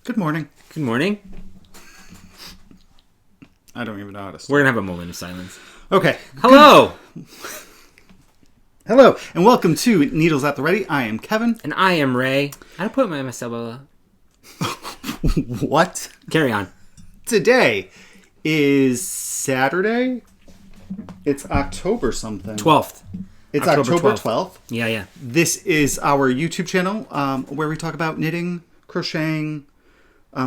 Good morning. Good morning. I don't even know how to start. We're going to have a moment of silence. Okay. Hello. Hello, and welcome to Needles at the Ready. I am Kevin. And I am Ray. I put myself. What? Carry on. Today is Saturday. It's October something. 12th. It's October 12th. Yeah. This is our YouTube channel where we talk about knitting, crocheting,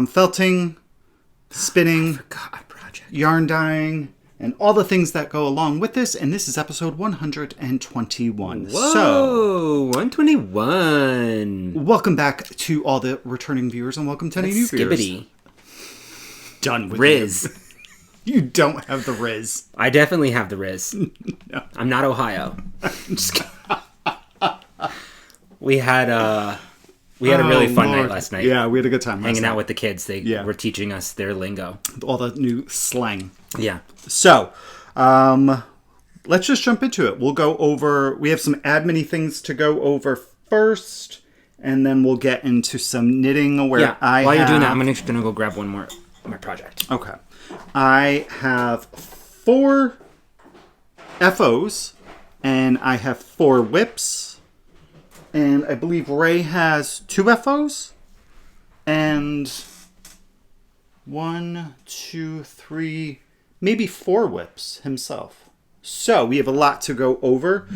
felting, spinning, yarn dyeing, and all the things that go along with this. And this is episode 121. Whoa, so 121. Welcome back to all the returning viewers, and welcome to any new viewers. Skibbity. Done with Riz. You don't have the Riz. I definitely have the Riz. No. I'm not Ohio. Just kidding. We had a really fun night last night. Yeah, we had a good time hanging out with the kids. They were teaching us their lingo. All the new slang. Yeah. So, let's just jump into it. We'll go over, we have some admin-y things to go over first, and then we'll get into some knitting where While you're doing that, I'm just going to go grab one more project. Okay. I have 4 FOs, and I have 4 whips, and I believe Ray has 2 FOs, and 1, 2, 3, maybe 4 whips himself. So we have a lot to go over.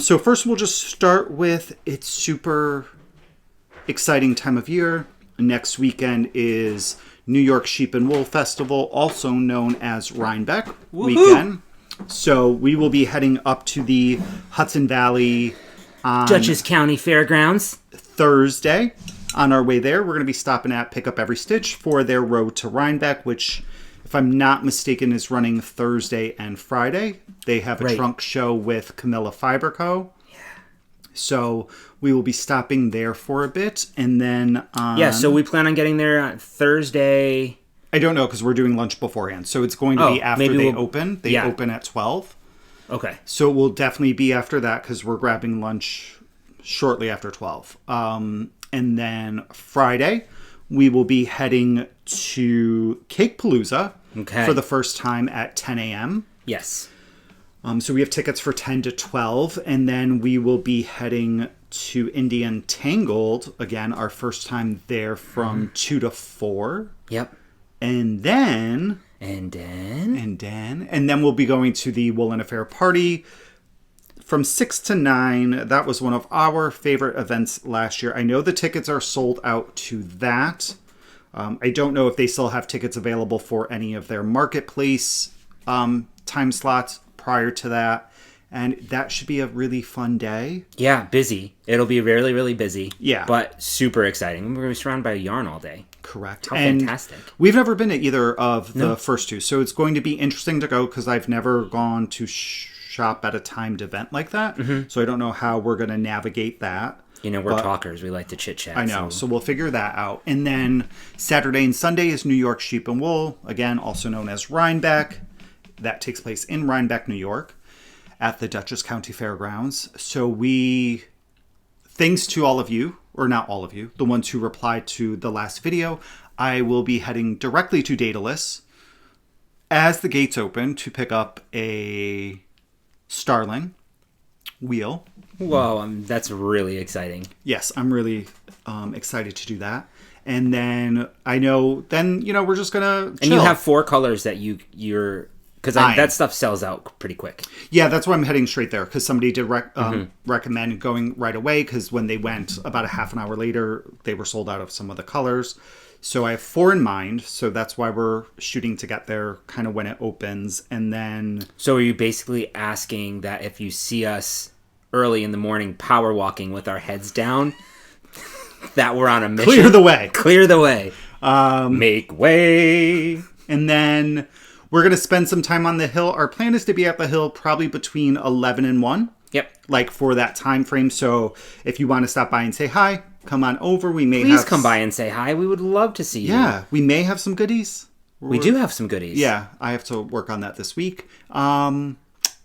So first we'll just start with, it's super exciting time of year. Next weekend is New York Sheep and Wool Festival, also known as Rybeck weekend. So we will be heading up to the Hudson Valley on Dutchess County Fairgrounds. Thursday. On our way there, we're going to be stopping at Pick Up Every Stitch for their Road to Rybeck, which, if I'm not mistaken, is running Thursday and Friday. They have a trunk show with Camilla Fiber Co. Yeah. So we will be stopping there for a bit, and then so we plan on getting there on Thursday. I don't know, because we're doing lunch beforehand, so it's going to be after they open. They open at 12. Okay. So it will definitely be after that, because we're grabbing lunch shortly after 12. And then Friday, we will be heading to Cake Palooza for the first time at 10 a.m. Yes. So we have tickets for 10 to 12, and then we will be heading to Indian Tangled, again, our first time there, from 2 to 4. Yep. And then we'll be going to the Woolen Affair party from 6 to 9. That was one of our favorite events last year. I know the tickets are sold out to that. I don't know if they still have tickets available for any of their marketplace time slots prior to that. And that should be a really fun day. Yeah, busy. It'll be really, really busy. Yeah. But super exciting. We're going to be surrounded by yarn all day. Correct. How fantastic. We've never been at either of the first two. So it's going to be interesting to go, because I've never gone to shop at a timed event like that. Mm-hmm. So I don't know how we're going to navigate that. You know, we're talkers. We like to chit-chat. I know. So we'll figure that out. And then Saturday and Sunday is New York Sheep and Wool, again, also known as Rybeck. That takes place in Rybeck, New York, at the Dutchess County Fairgrounds. So thanks to all of you, or not all of you, the ones who replied to the last video, I will be heading directly to Daedalus as the gates open to pick up a Starling wheel. Whoa, that's really exciting. Yes, I'm really excited to do that. And then we're just going to chill. And you have 4 colors that you're... Because that stuff sells out pretty quick. Yeah, that's why I'm heading straight there. Because somebody did recommend going right away. Because when they went about a half an hour later, they were sold out of some of the colors. So I have 4 in mind. So that's why we're shooting to get there kind of when it opens. And then... So are you basically asking that if you see us early in the morning power walking with our heads down, that we're on a mission? Clear the way. Clear the way. Make way. And then... we're going to spend some time on the hill. Our plan is to be at the hill probably between 11 and 1. Yep. Like for that time frame. So if you want to stop by and say hi, come on over. Please come by and say hi. We would love to see you. Yeah. We may have some goodies. We do have some goodies. Yeah. I have to work on that this week. And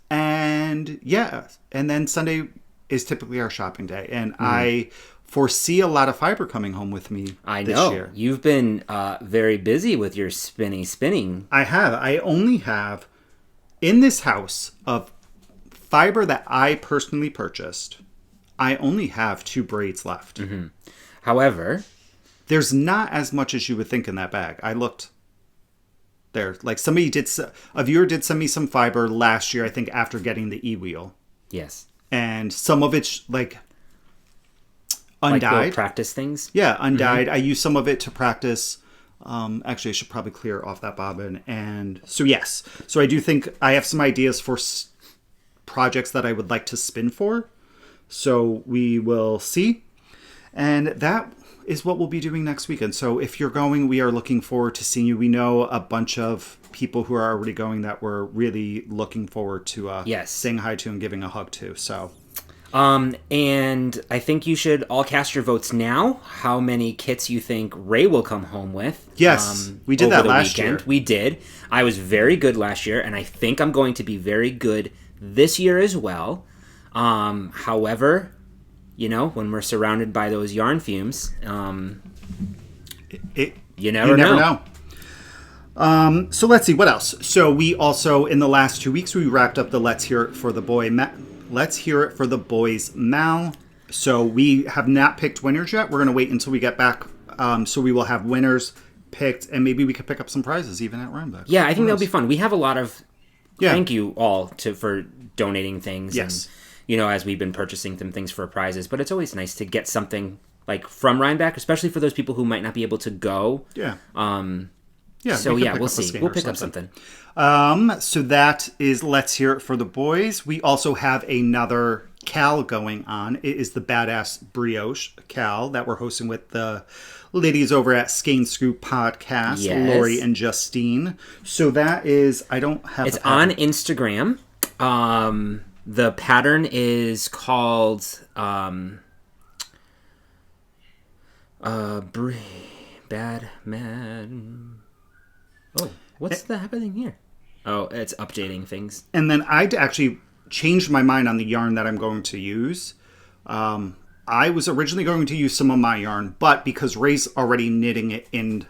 then Sunday is typically our shopping day. And I foresee a lot of fiber coming home with me this year. You've been very busy with your spinning. I have. I only have, in this house of fiber that I personally purchased, I only have 2 braids left. Mm-hmm. However, there's not as much as you would think in that bag. I looked there. Like a viewer did send me some fiber last year, I think, after getting the e-wheel. Yes. And some of it's like undyed. Like little practice things? Yeah, undyed. I use some of it to practice. Actually, I should probably clear off that bobbin. And so, yes. So I do think I have some ideas for projects that I would like to spin for. So we will see. And that is what we'll be doing next weekend. So if you're going, we are looking forward to seeing you. We know a bunch of people who are already going that we're really looking forward to saying hi to and giving a hug to. So, and I think you should all cast your votes now. How many kits you think Ray will come home with? Yes, we did that last year. We did. I was very good last year, and I think I'm going to be very good this year as well. However, you know, when we're surrounded by those yarn fumes, you never know. So let's see what else. So we also, in the last 2 weeks, we wrapped up the Let's Hear It for the Boys Mal. So we have not picked winners yet. We're going to wait until we get back. So we will have winners picked, and maybe we could pick up some prizes even at Rybeck. Yeah, I think that'll be fun. We have a lot of thank you all for donating things. Yes. And, you know, as we've been purchasing some things for prizes, but it's always nice to get something like from Rybeck, especially for those people who might not be able to go. Yeah. So we'll see. We'll pick up something. So that is Let's Hear It for the Boys. We also have another Cal going on. It is the Ass Brioche Cal that we're hosting with the ladies over at Skein Scoop Podcast, yes. Lori and Justine. So that is, I don't have. It's on Instagram. The pattern is called Bad Man. Oh, what's happening here? Oh, it's updating things. And then I actually changed my mind on the yarn that I'm going to use. I was originally going to use some of my yarn, but because Ray's already knitting it in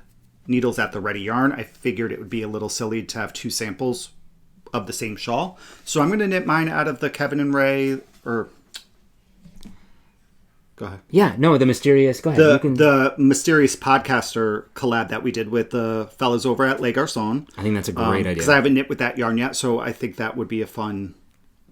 Needles at the Ready yarn, I figured it would be a little silly to have 2 samples of the same shawl. So I'm going to knit mine out of the Kevin and Ray, or... Go ahead. Yeah, no, the mysterious... Go ahead. The mysterious podcaster collab that we did with the fellas over at Les Garçons. I think that's a great idea. Because I haven't knit with that yarn yet, so I think that would be a fun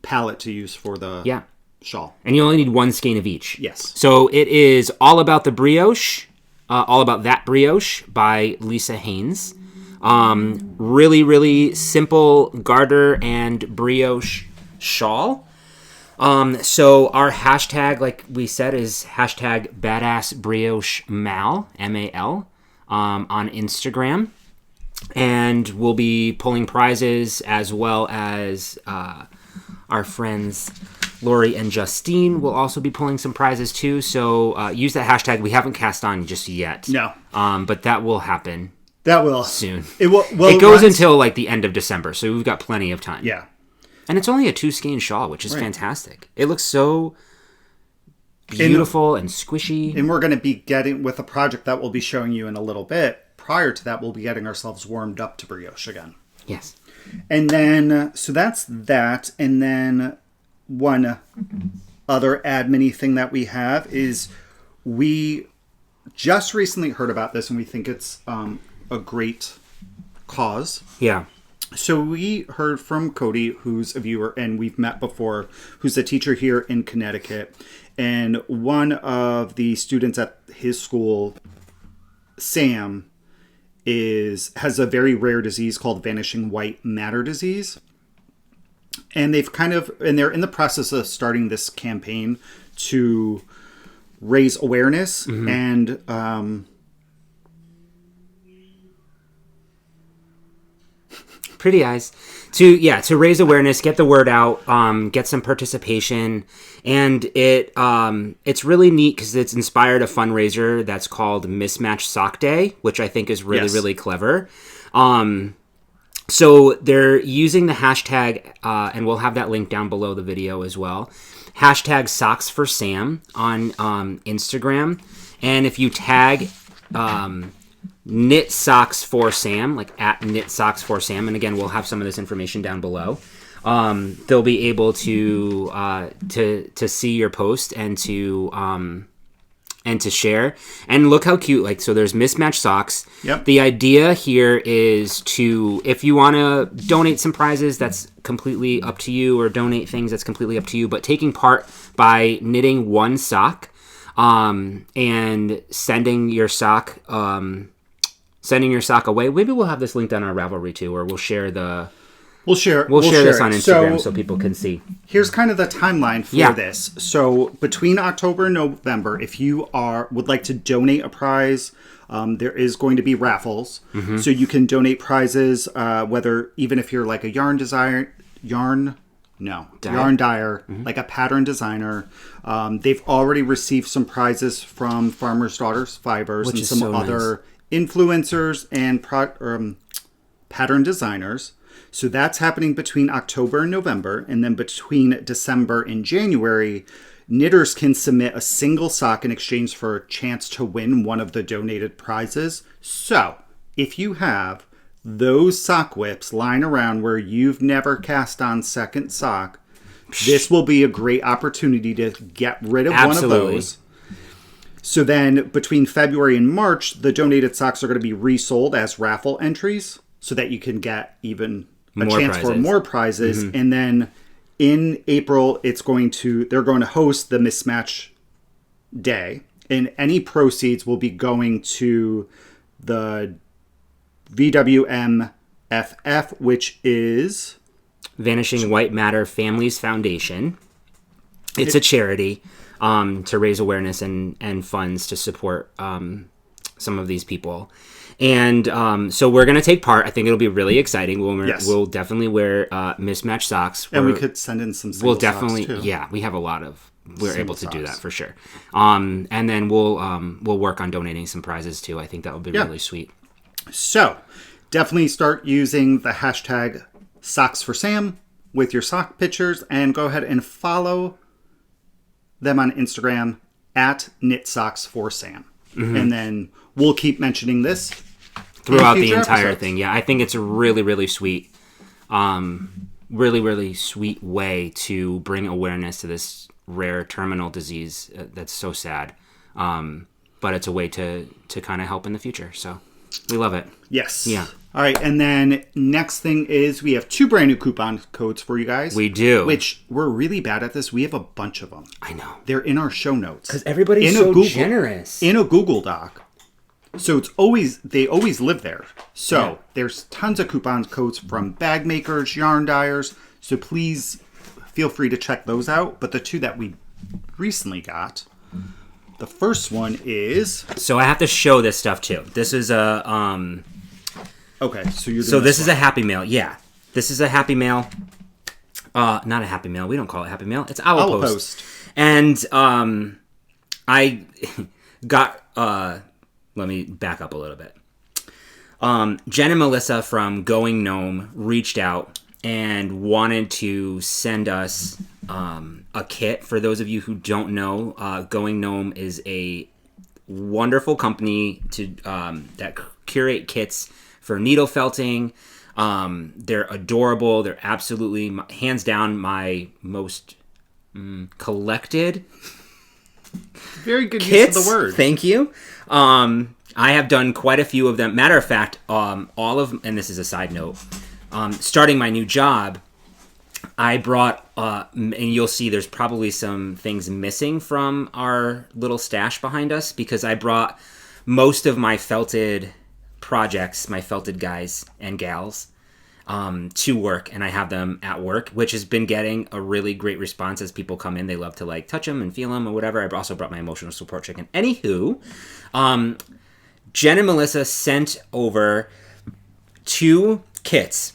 palette to use for the shawl. And you only need 1 skein of each. Yes. So it is All About the Brioche, All About That Brioche by Lisa Haynes. Really, really simple garter and brioche shawl. So our hashtag, like we said, is hashtag Badass Brioche Mal, M-A-L, on Instagram. And we'll be pulling prizes as well as our friends Lori and Justine will also be pulling some prizes too. So use that hashtag. We haven't cast on just yet. No. But that will happen. That will. Soon. It will. It goes until like the end of December, so we've got plenty of time. Yeah. And it's only a 2 skein shawl, which is fantastic. It looks so beautiful and squishy. And we're going to be getting, with a project that we'll be showing you in a little bit, prior to that, we'll be getting ourselves warmed up to brioche again. Yes. And then, so that's that. And then one other admin-y thing that we have is we just recently heard about this, and we think it's a great cause. Yeah. So we heard from Cody, who's a viewer, and we've met before, who's a teacher here in Connecticut. And one of the students at his school, Sam, has a very rare disease called vanishing white matter disease. And they're in the process of starting this campaign to raise awareness and pretty eyes to raise awareness, get the word out, get some participation, and it's really neat because it's inspired a fundraiser that's called Mismatched Sock Day, which I think is really really clever. So they're using the hashtag, and we'll have that link down below the video as well. hashtag Socks for Sam on Instagram. And if you tag Knit Socks for Sam, like at Knit Socks for Sam, and again, we'll have some of this information down below. They'll be able to see your post and to share. And look how cute, like, so there's mismatched socks. Yep. The idea here is to, if you want to donate some prizes, that's completely up to you, or donate things, that's completely up to you, but taking part by knitting one sock, and sending your sock away. Maybe we'll have this linked on our Ravelry too, or we'll share this on Instagram so people can see. Here's kind of the timeline for this. So between October and November, if you would like to donate a prize, there is going to be raffles. Mm-hmm. So you can donate prizes, even if you're like a yarn dyer, mm-hmm. like a pattern designer. They've already received some prizes from Farmers' Daughters Fibers, and some other influencers and pattern designers. So that's happening between October and November. And then between December and January, knitters can submit a single sock in exchange for a chance to win one of the donated prizes. So if you have those sock whips lying around where you've never cast on second sock, this will be a great opportunity to get rid of one of those. So then between February and March, the donated socks are going to be resold as raffle entries so that you can get even a chance for more prizes. Mm-hmm. And then in April, they're going to host the mismatch day, and any proceeds will be going to the VWMFF, which is Vanishing White Matter Families Foundation. It's a charity to raise awareness and funds to support some of these people. And so we're going to take part. I think it'll be really exciting. We'll definitely wear mismatched socks. And we could send in some single socks too. Yeah, we have a lot of... We're able to do that for sure. And then we'll work on donating some prizes too. I think that would be really sweet. So definitely start using the hashtag Socks for Sam with your sock pictures, and go ahead and follow them on Instagram at Knit Socks for Sam. Mm-hmm. And then we'll keep mentioning this throughout the entire thing. Yeah, I think it's a really, really sweet, really sweet way to bring awareness to this rare terminal disease that's so sad. But it's a way to kind of help in the future. So we love it. Yes. Yeah. All right. And then next thing is we have 2 brand new coupon codes for you guys. We do. Which we're really bad at this. We have a bunch of them. I know. They're in our show notes. Because everybody's so generous. In a Google Doc. So they always live there. So there's tons of coupon codes from bag makers, yarn dyers. So please feel free to check those out. But the 2 that we recently got, the first one is... So I have to show this stuff too. This is a... Okay, so you're doing So this is a Happy Mail. Yeah. This is a Happy Mail. Not a Happy Mail. We don't call it Happy Mail. It's Owl Post. And I got... let me back up a little bit. Jen and Melissa from Going Gnome reached out and wanted to send us a kit. For those of you who don't know, Going Gnome is a wonderful company that curate kits for needle felting. They're adorable. They're absolutely, hands down, my most collected very good kits. Use of the word. Thank you. I have done quite a few of them. Matter of fact, and this is a side note, starting my new job, I brought, and you'll see there's probably some things missing from our little stash behind us, because I brought most of my felted projects, my felted guys and gals, to work, and I have them at work, which has been getting a really great response as people come in. They love to like touch them and feel them or whatever. I also brought my emotional support chicken. Anywho, Jen and Melissa sent over 2 kits.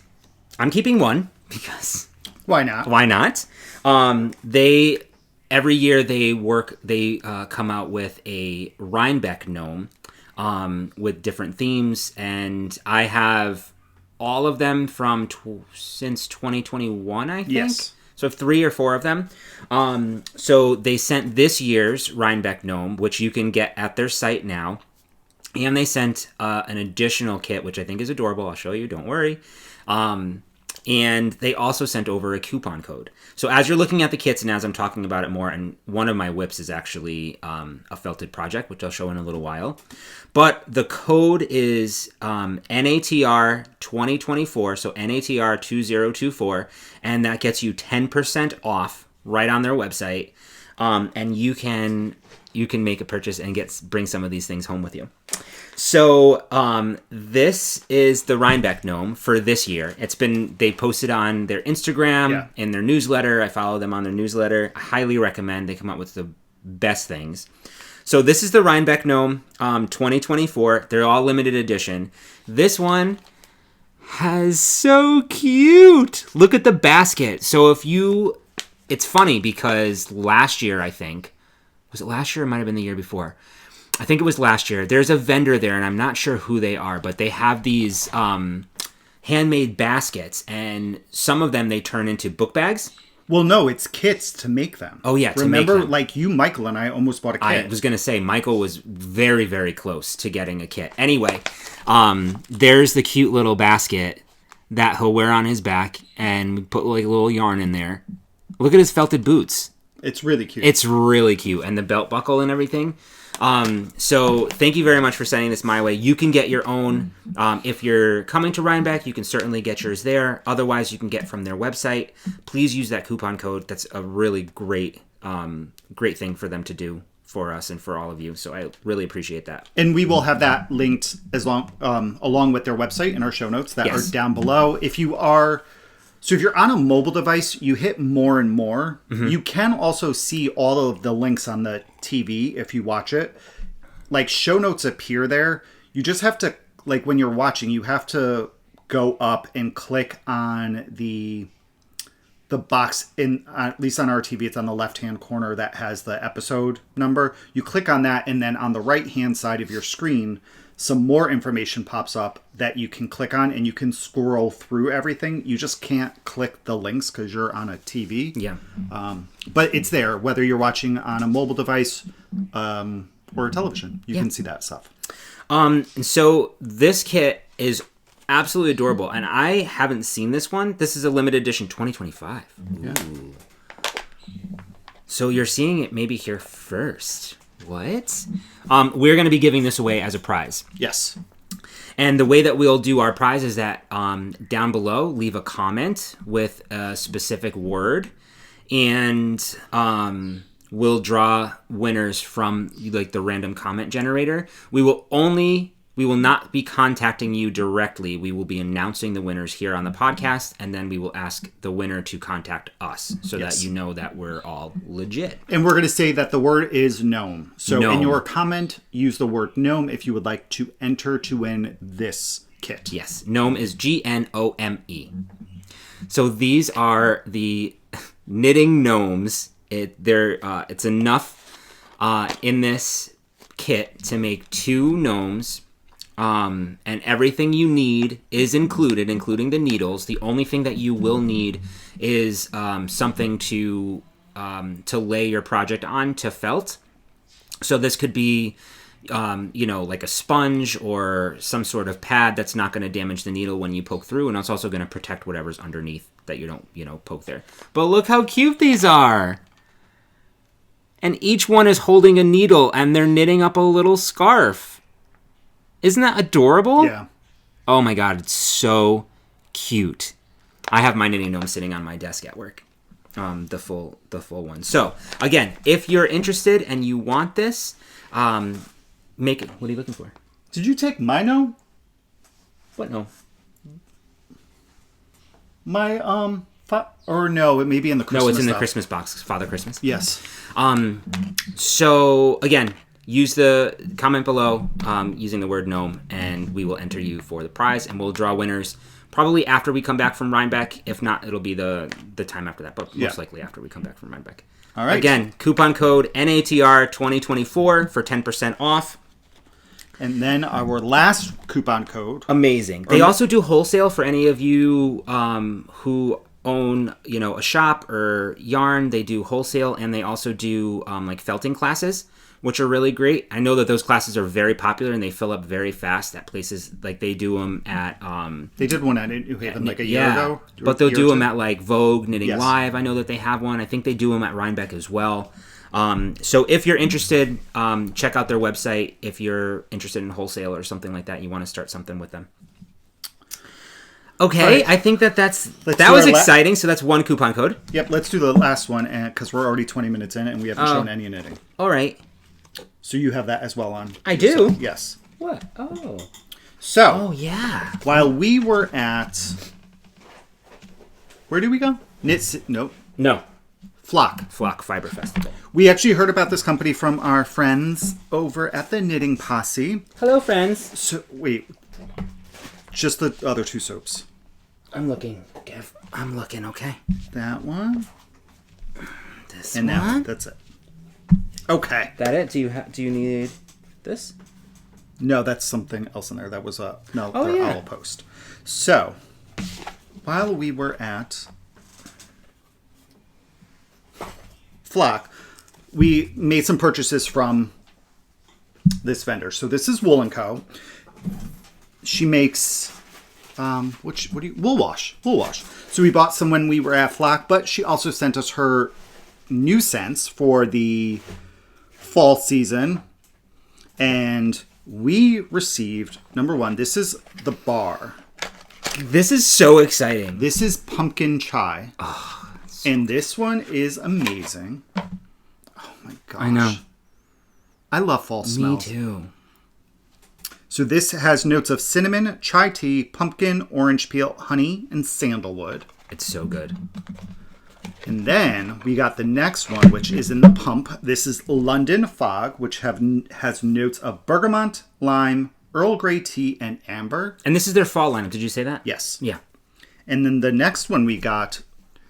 I'm keeping one because why not? Why not? They every year they come out with a Rybeck gnome with different themes, and I have all of them from since 2021, I think. Yes. So 3 or 4 of them. So they sent this year's Rybeck gnome, which you can get at their site now. And they sent an additional kit, which I think is adorable. I'll show you. Don't worry. And they also sent over a coupon code. So as you're looking at the kits and as I'm talking about it more, and one of my whips is actually a felted project, which I'll show in a little while. But the code is NATR 2024, so NATR 2024, and that gets you 10% off right on their website. And you can make a purchase and bring some of these things home with you. So this is the Rybeck gnome for this year. They posted on their Instagram and their newsletter. I follow them on their newsletter. I highly recommend. They come up with the best things. So this is the Rybeck gnome 2024. They're all limited edition. This one has so cute. Look at the basket. So it's funny because last year, I think, was it last year? It might have been the year before. I think it was last year. There's a vendor there, and I'm not sure who they are, but they have these handmade baskets, and some of them they turn into book bags. Well, no, it's kits to make them. Oh, yeah, Remember, to make them. like Michael and I almost bought a kit. I was going to say, Michael was very, very close to getting a kit. Anyway, there's the cute little basket that he'll wear on his back, and put like a little yarn in there. Look at his felted boots. It's really cute. It's really cute. And the belt buckle and everything. So thank you very much for sending this my way. You can get your own. If you're coming to Rybeck, you can certainly get yours there. Otherwise, you can get from their website. Please use that coupon code. That's a really great thing for them to do for us and for all of you. So I really appreciate that. And we will have that linked along with their website in our show notes that are down below. If you're on a mobile device, you hit more and more. Mm-hmm. You can also see all of the links on the TV if you watch it. Like, show notes appear there. You just have to, like, when you're watching, you have to go up and click on the box, at least on our TV, it's on the left-hand corner that has the episode number. You click on that, and then on the right-hand side of your screen, some more information pops up that you can click on, and you can scroll through everything. You just can't click the links because you're on a TV. Yeah. But it's there, whether you're watching on a mobile device or a television. You can see that stuff. So this kit is absolutely adorable, and I haven't seen this one. This is a limited edition 2025. Yeah. Ooh. So you're seeing it maybe here first. What? We're going to be giving this away as a prize. Yes. And the way that we'll do our prize is that down below, leave a comment with a specific word, and we'll draw winners from like the random comment generator. We will not be contacting you directly. We will be announcing the winners here on the podcast, and then we will ask the winner to contact us so that you know that we're all legit. And we're going to say that the word is gnome. So gnome. In your comment, use the word gnome if you would like to enter to win this kit. Yes, gnome is GNOME. So these are the knitting gnomes. It's enough in this kit to make 2 gnomes. And everything you need is included, including the needles. The only thing that you will need is something to lay your project on to felt. So this could be, like a sponge or some sort of pad that's not going to damage the needle when you poke through, and it's also going to protect whatever's underneath that you don't, poke there. But look how cute these are! And each one is holding a needle, and they're knitting up a little scarf. Isn't that adorable? Yeah. Oh my god, it's so cute. I have my knitting gnome sitting on my desk at work. The full one. So, again, if you're interested and you want this, make it. What are you looking for? Did you take my gnome? What gnome? My, or no, it may be in the Christmas No, it's in stuff. the Christmas box. Father Christmas. Yes. So, again, use the comment below using the word gnome, and we will enter you for the prize, and we'll draw winners probably after we come back from Rybeck. If not, it'll be the time after that, but most likely after we come back from Rybeck. All right. Again, coupon code NATR 2024 for 10% off. And then our last coupon code. Amazing. They also do wholesale for any of you who own, a shop or yarn, they do wholesale, and they also do like felting classes, which are really great. I know that those classes are very popular and they fill up very fast at places. Like they do them at they did one at New Haven like a year ago, but they'll do them at like Vogue Knitting Yes. Live. I know that they have one. I think they do them at Rybeck as well. So if you're interested, check out their website. If you're interested in wholesale or something like that, you want to start something with them. Okay, right. I think that was do exciting. So that's one coupon code. Yep, let's do the last one because we're already 20 minutes in and we haven't shown any knitting. All right. So you have that as well on. I do? So, yes. What? Oh. So. Oh, yeah. While we were at... Where did we go? Nope. No. Flock Fiber Festival. We actually heard about this company from our friends over at the Knitting Posse. Hello, friends. So, wait. Just the other two soaps. I'm looking, Kev. I'm looking, okay? That one. This And one? that one. That's it. Okay. That it? Do you need this? No, that's something else in there. That was the yeah. owl post. So, while we were at Flock, we made some purchases from this vendor. So this is Woolen Co. She makes wool wash. So we bought some when we were at Flock, but she also sent us her new scents for the fall season. And we received, number one, this is the bar. This is so exciting. This is pumpkin chai. Oh, and this one is amazing. Oh my gosh. I know. I love fall smells. Me too. So this has notes of cinnamon, chai tea, pumpkin, orange peel, honey, and sandalwood. It's so good. And then we got the next one, which is in the pump. This is London Fog, which has notes of bergamot, lime, Earl Grey tea, and amber. And this is their fall lineup. Did you say that? Yes. Yeah. And then the next one we got,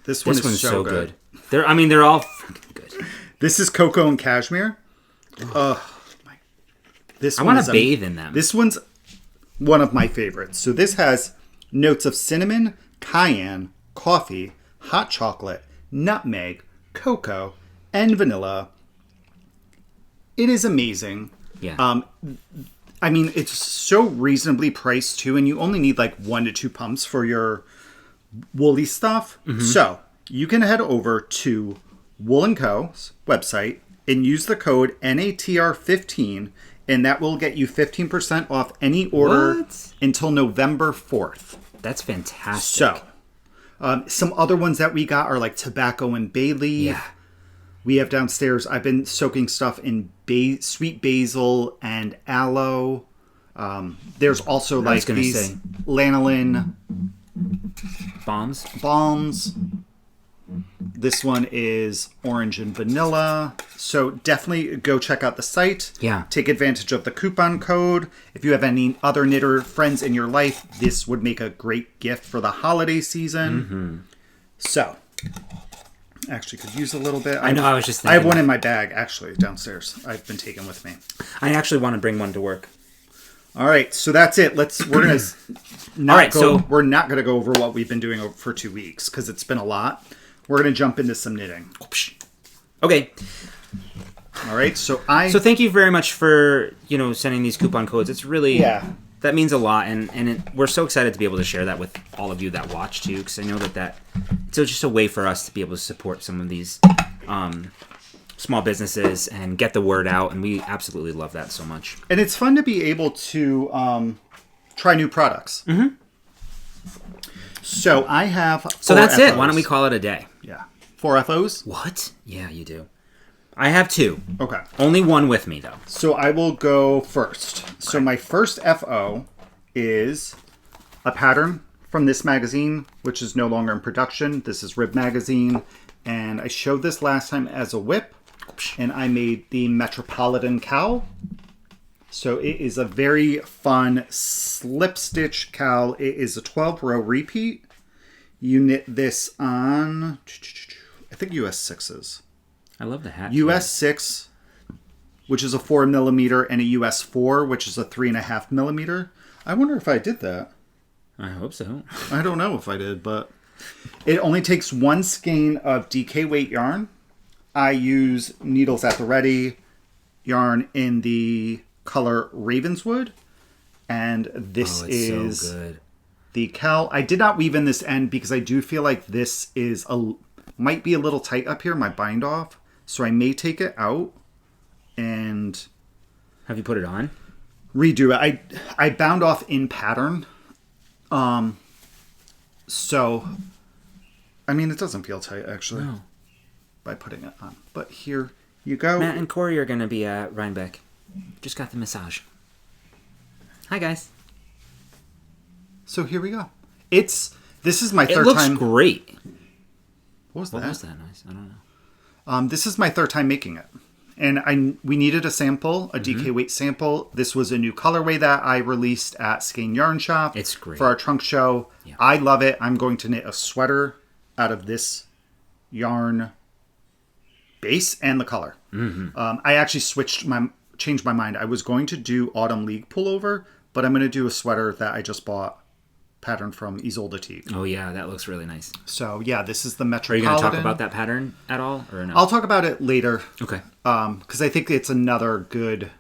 this one's so good. They're all fucking good. This is cocoa and cashmere. I want to bathe in them. This one's one of my favorites. So this has notes of cinnamon, cayenne, coffee, hot chocolate, nutmeg, cocoa, and vanilla. It is amazing. Yeah. I mean, it's so reasonably priced too, and you only need like 1 to 2 pumps for your woolly stuff. Mm-hmm. So you can head over to Woolen Co's website and use the code NATR15, and that will get you 15% off any order until November 4th. That's fantastic. So, some other ones that we got are like tobacco and bay leaf. Yeah. We have downstairs, I've been soaking stuff in sweet basil and aloe. There's also like these lanolin balms. This one is orange and vanilla. So definitely go check out the site. Yeah. Take advantage of the coupon code. If you have any other knitter friends in your life, this would make a great gift for the holiday season. Mm-hmm. So, actually could use a little bit. I know, I was just thinking. I have one in my bag, actually, downstairs. I've been taking with me. I actually want to bring one to work. All right, so that's it. We're not gonna go over what we've been doing for 2 weeks because it's been a lot. We're gonna jump into some knitting. Okay. All right. So thank you very much for sending these coupon codes. It's really that means a lot, and we're so excited to be able to share that with all of you that watch too, because I know that it's just a way for us to be able to support some of these small businesses and get the word out, and we absolutely love that so much. And it's fun to be able to try new products. Mm-hmm. So I have 4 So that's FOs. it. Why don't we call it a day? Yeah. 4 FOs? What? Yeah, you do. I have 2. Okay. Only one with me, though. So I will go first. Okay. So my first FO is a pattern from this magazine, which is no longer in production. This is Rib Magazine. And I showed this last time as a whip. And I made the Metropolitan cowl. So it is a very fun slip stitch cowl. It is a 12-row repeat. You knit this on, I think US 6s. I love the hat. US 6, which is a 4mm, and a US 4, which is a 3.5mm. I wonder if I did that. I hope so. I don't know if I did, but It only takes 1 skein of DK weight yarn. I use needles at the ready yarn in the color Ravenswood. And this is so good. The cowl. I did not weave in this end because I do feel like this is might be a little tight up here, my bind off. So I may take it out and... Have you put it on? Redo it. I bound off in pattern. So, I mean, it doesn't feel tight, actually, by putting it on. But here you go. Matt and Corey are going to be at Rybeck. Just got the massage. Hi, guys. So here we go. This is my third time. It looks great. What was that noise? I don't know. This is my third time making it. And we needed a sample, a DK weight sample. This was a new colorway that I released at Skein Yarn Shop. It's great. For our trunk show. Yeah. I love it. I'm going to knit a sweater out of this yarn base and the color. I actually changed my mind. I was going to do Autumn League pullover, but I'm going to do a sweater that I just bought, pattern from Isolde Teague. Oh yeah, that looks really nice. So yeah, this is the Metropolitan. Are you going to talk about that pattern at all, or no? I'll talk about it later. Okay. Because I think it's another good.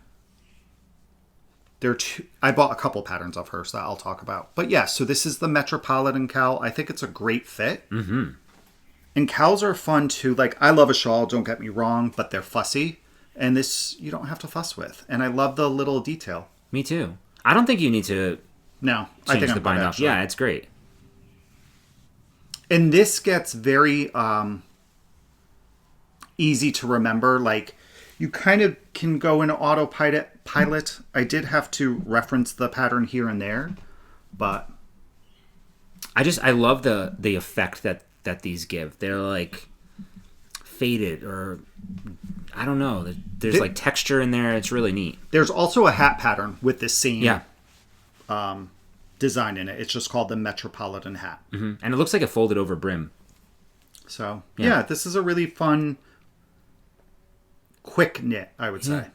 I bought a couple patterns of hers that I'll talk about. But yeah, so this is the Metropolitan cowl. I think it's a great fit. Mm-hmm. And cowls are fun too. Like, I love a shawl, don't get me wrong, but they're fussy. And this, you don't have to fuss with. And I love the little detail. Me too. I don't think you need to I think the bind off. Yeah, it's great. And this gets very easy to remember. Like, you kind of can go into autopilot. I did have to reference the pattern here and there, but I love the effect that these give. They're like faded, or I don't know. There's like texture in there. It's really neat. There's also a hat pattern with this same yeah. Design in it. It's just called the Metropolitan hat. Mm-hmm. And it looks like a folded over brim. So, yeah, this is a really fun, quick knit, I would say.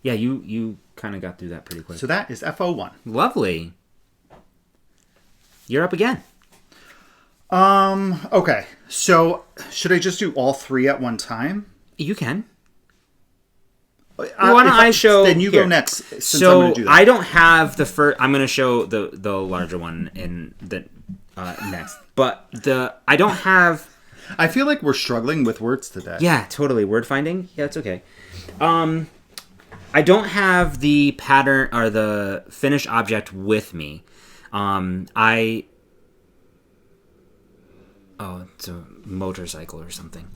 Yeah, you kind of got through that pretty quick. So that is FO1. Lovely. You're up again. Okay. So, should I just do all 3 at one time? You can. Why don't I show? Then you here. go next. Since So I'm gonna do that. I don't have the first. I'm going to show the larger one in the next. But I don't have. I feel like we're struggling with words today. Yeah, totally. Word finding. Yeah, it's okay. I don't have the pattern or the finished object with me. It's a motorcycle or something.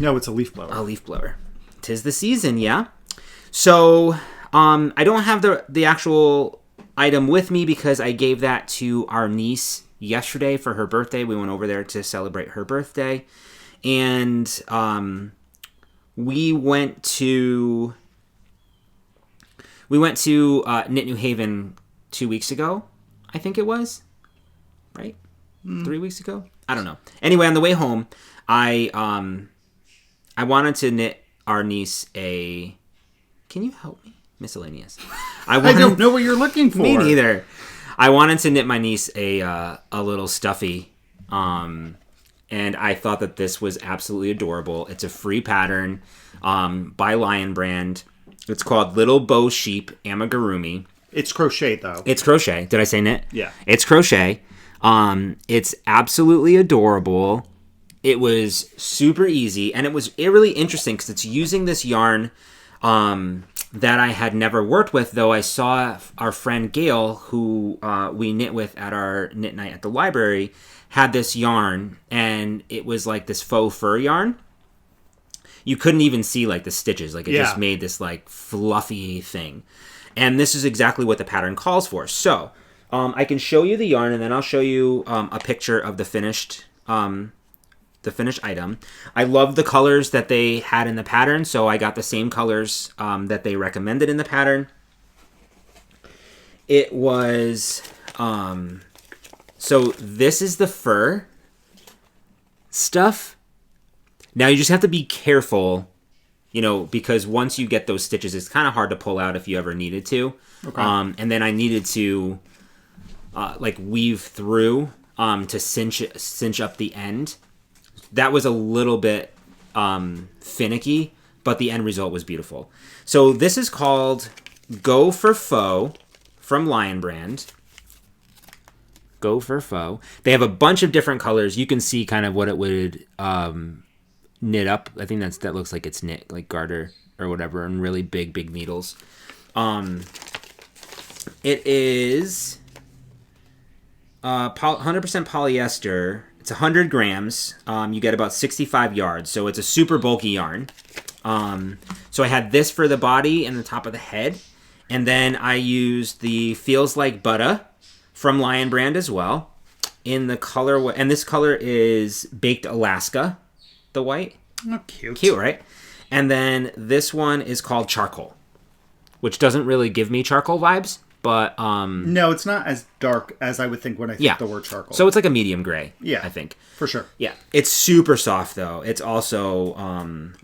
No, it's a leaf blower. A leaf blower. 'Tis the season, yeah. So, I don't have the actual item with me because I gave that to our niece yesterday for her birthday. We went over there to celebrate her birthday. And we went to Knit New Haven 2 weeks ago, I think it was. Right? 3 weeks ago? I don't know. Anyway, on the way home, I wanted to knit our niece a... Can you help me? Miscellaneous. I don't know what you're looking for. Me neither. I wanted to knit my niece a little stuffy, and I thought that this was absolutely adorable. It's a free pattern by Lion Brand. It's called Little Bow Sheep Amigurumi. It's crochet, though. It's crochet. Did I say knit? Yeah. It's crochet. It's absolutely adorable. It was super easy, and it was really interesting because it's using this yarn that I had never worked with, though I saw our friend Gail, who we knit with at our knit night at the library, had this yarn, and it was like this faux fur yarn. You couldn't even see like the stitches. Like it just made this like fluffy thing. And this is exactly what the pattern calls for. So I can show you the yarn, and then I'll show you a picture of the finished item. I love the colors that they had in the pattern, so I got the same colors that they recommended in the pattern. It was so this is the fur stuff. Now you just have to be careful, because once you get those stitches, it's kind of hard to pull out if you ever needed to. Okay. And then I needed to weave through to cinch up the end. That was a little bit finicky, but the end result was beautiful. So this is called Go for Faux from Lion Brand. Go for Faux. They have a bunch of different colors. You can see kind of what it would knit up. I think that looks like it's knit, like garter or whatever, and really big needles. It is 100% polyester. It's 100 grams. You get about 65 yards, so it's a super bulky yarn. So I had this for the body and the top of the head. And then I used the Feels Like Butter from Lion Brand as well. In the color, and this color is Baked Alaska, the white. Oh, cute. Cute, right? And then this one is called Charcoal, which doesn't really give me charcoal vibes, but... No, it's not as dark as I would think when I think the word charcoal. So it's like a medium gray, I think. For sure. Yeah. It's super soft, though. It's also...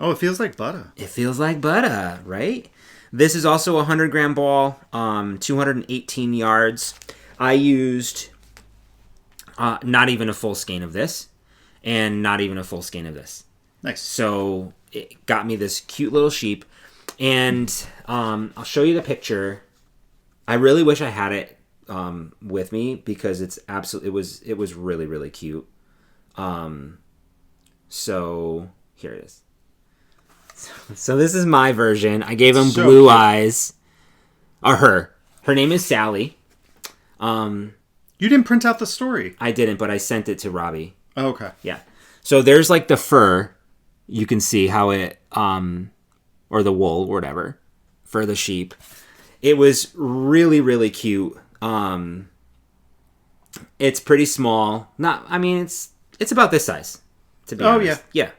it feels like butter. It feels like butter, right? This is also a 100-gram ball, 218 yards. I used not even a full skein of this, and not even a full skein of this. Nice. So it got me this cute little sheep, and I'll show you the picture. I really wish I had it with me because it's absolutely it was really, really cute. So here it is. So this is my version. I gave him blue eyes. Or her. Her name is Sally. You didn't print out the story. I didn't, but I sent it to Robbie. Oh, okay. Yeah. So there's like the fur. You can see how it, or the wool, or whatever, for the sheep. It was really, really cute. It's pretty small. It's about this size, to be honest. Yeah.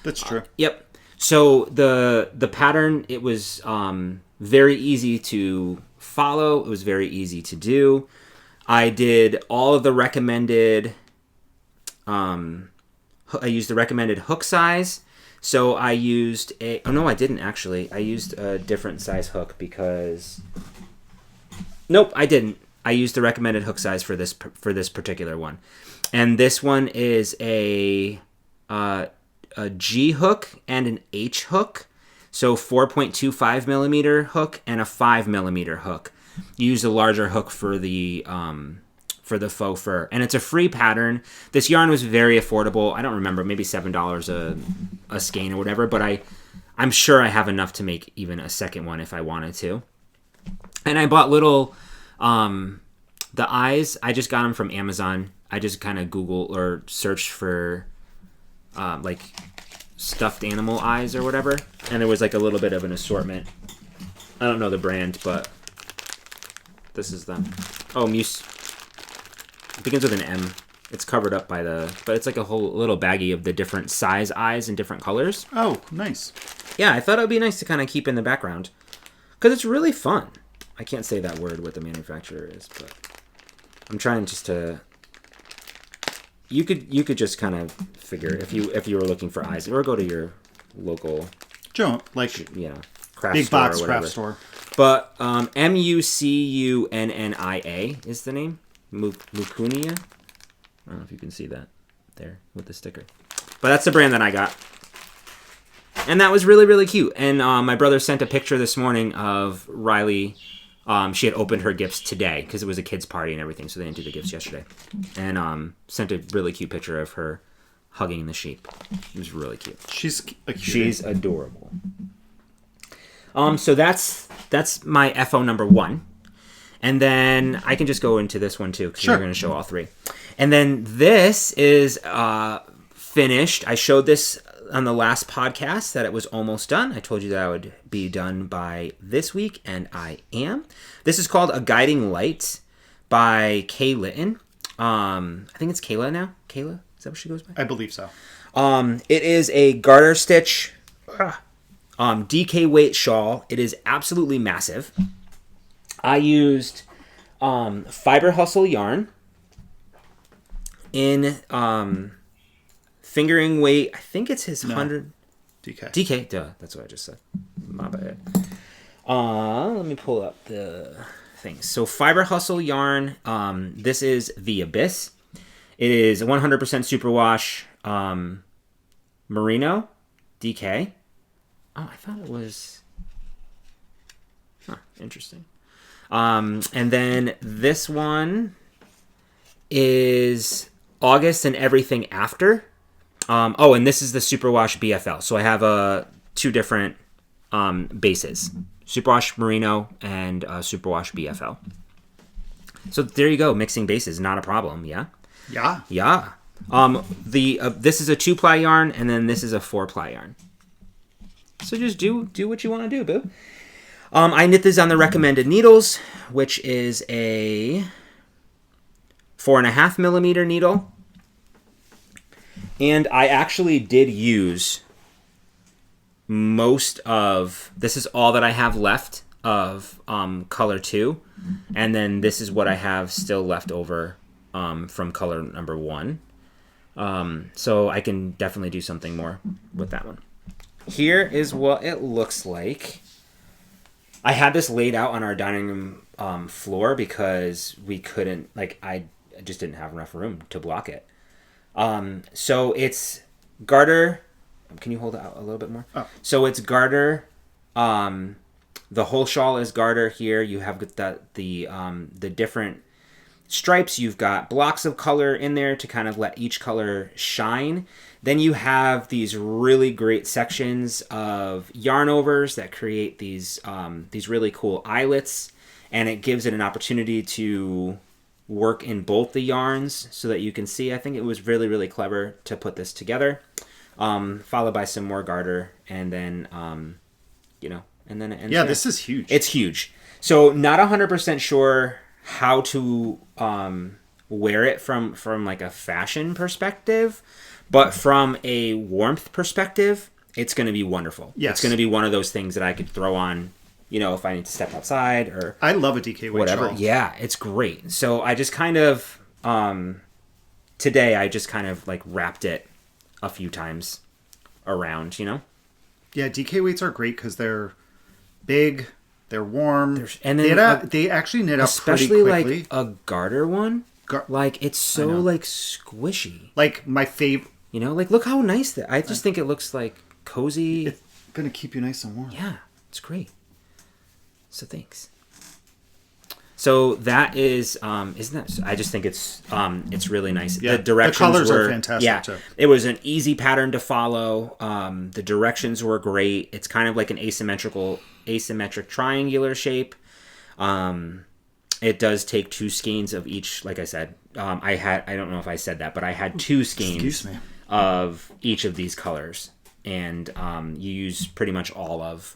That's true. Yep. So the pattern, it was very easy to follow. It was very easy to do. I did all of the recommended, I used the recommended hook size. So I used I didn't actually. I used a different size hook because, nope, I didn't. I used the recommended hook size for this particular one. And this one is a G hook and an H hook. So 4.25 millimeter hook and a 5 millimeter hook. You use a larger hook for the faux fur, and it's a free pattern. This yarn was very affordable. I don't remember, maybe $7 a skein or whatever, but I'm sure I have enough to make even a second one if I wanted to. And I bought little the eyes. I just got them from Amazon. I just kind of Google or searched for like stuffed animal eyes or whatever, and there was like a little bit of an assortment. I don't know the brand, but this is them. Oh, Muse. It begins with an M. It's covered up by but it's like a whole little baggie of the different size eyes and different colors. Oh, nice. Yeah, I thought it would be nice to kind of keep in the background because it's really fun. I can't say that word, what the manufacturer is, but I'm trying just to. You could just kind of figure if you were looking for eyes, or go to your local, craft big store box or craft store. But Mucunnia is the name. Mucunnia. I don't know if you can see that there with the sticker, but that's the brand that I got, and that was really, really cute. And my brother sent a picture this morning of Riley. She had opened her gifts today because it was a kid's party and everything, so they didn't do the gifts yesterday. And sent a really cute picture of her hugging the sheep. It was really cute. She's adorable. So that's my FO number 1. And then I can just go into this one too because we're going to show all 3. And then this is finished. I showed this on the last podcast that it was almost done. I told you that I would be done by this week, and I am. This is called A Guiding Light by Kay Litton. I think it's Kayla now. Kayla? Is that what she goes by? I believe so. It is a garter stitch DK weight shawl. It is absolutely massive. I used Fiber Hustle yarn in fingering weight. I think it's his 100 DK. Duh, that's what I just said. My bad. Let me pull up the things. So Fiber Hustle yarn. This is The Abyss. It is 100% superwash merino DK. Oh, I thought it was... Huh, interesting. And then this one is August and everything after. And this is the superwash BFL. So I have two different bases. Superwash Merino and Superwash BFL. So there you go. Mixing bases, not a problem. Yeah? Yeah. Yeah. This is a 2-ply yarn, and then this is a 4-ply yarn. So just do what you want to do, boo. I knit this on the recommended needles, which is a 4.5 millimeter needle. And I actually did use most of, this is all that I have left of color 2, and then this is what I have still left over from color number 1. So I can definitely do something more with that one. Here is what it looks like. I had this laid out on our dining room floor because we couldn't, I just didn't have enough room to block it. So it's garter. Can you hold it out a little bit more? Oh. So it's garter. The whole shawl is garter here. You have the different stripes. You've got blocks of color in there to kind of let each color shine. Then you have these really great sections of yarn overs that create these really cool eyelets, and it gives it an opportunity to work in both the yarns so that you can see. I think it was really, really clever to put this together. Followed by some more garter, and then, This is huge. It's huge. So not 100% sure how to wear it from like a fashion perspective, but from a warmth perspective, it's going to be wonderful. Yes. It's going to be one of those things that I could throw on, if I need to step outside or... I love a DK weight whatever. shawl. Yeah, it's great. So I just kind of, today I just kind of wrapped it a few times around, Yeah, DK weights are great because they're big, they're warm, and then they actually knit up pretty especially quickly. A garter one. It's so squishy. My favorite. Look how nice that. I just think it looks cozy. It's gonna keep you nice and warm. Yeah, it's great. So thanks. So that is, isn't that? I just think it's really nice. Yeah, the directions the colors are fantastic. Yeah, too. It was an easy pattern to follow. The directions were great. It's kind of like an asymmetric triangular shape. It does take 2 skeins of each. Like I said, I don't know if I said that, but I had 2 skeins of each of these colors, and you use pretty much all of.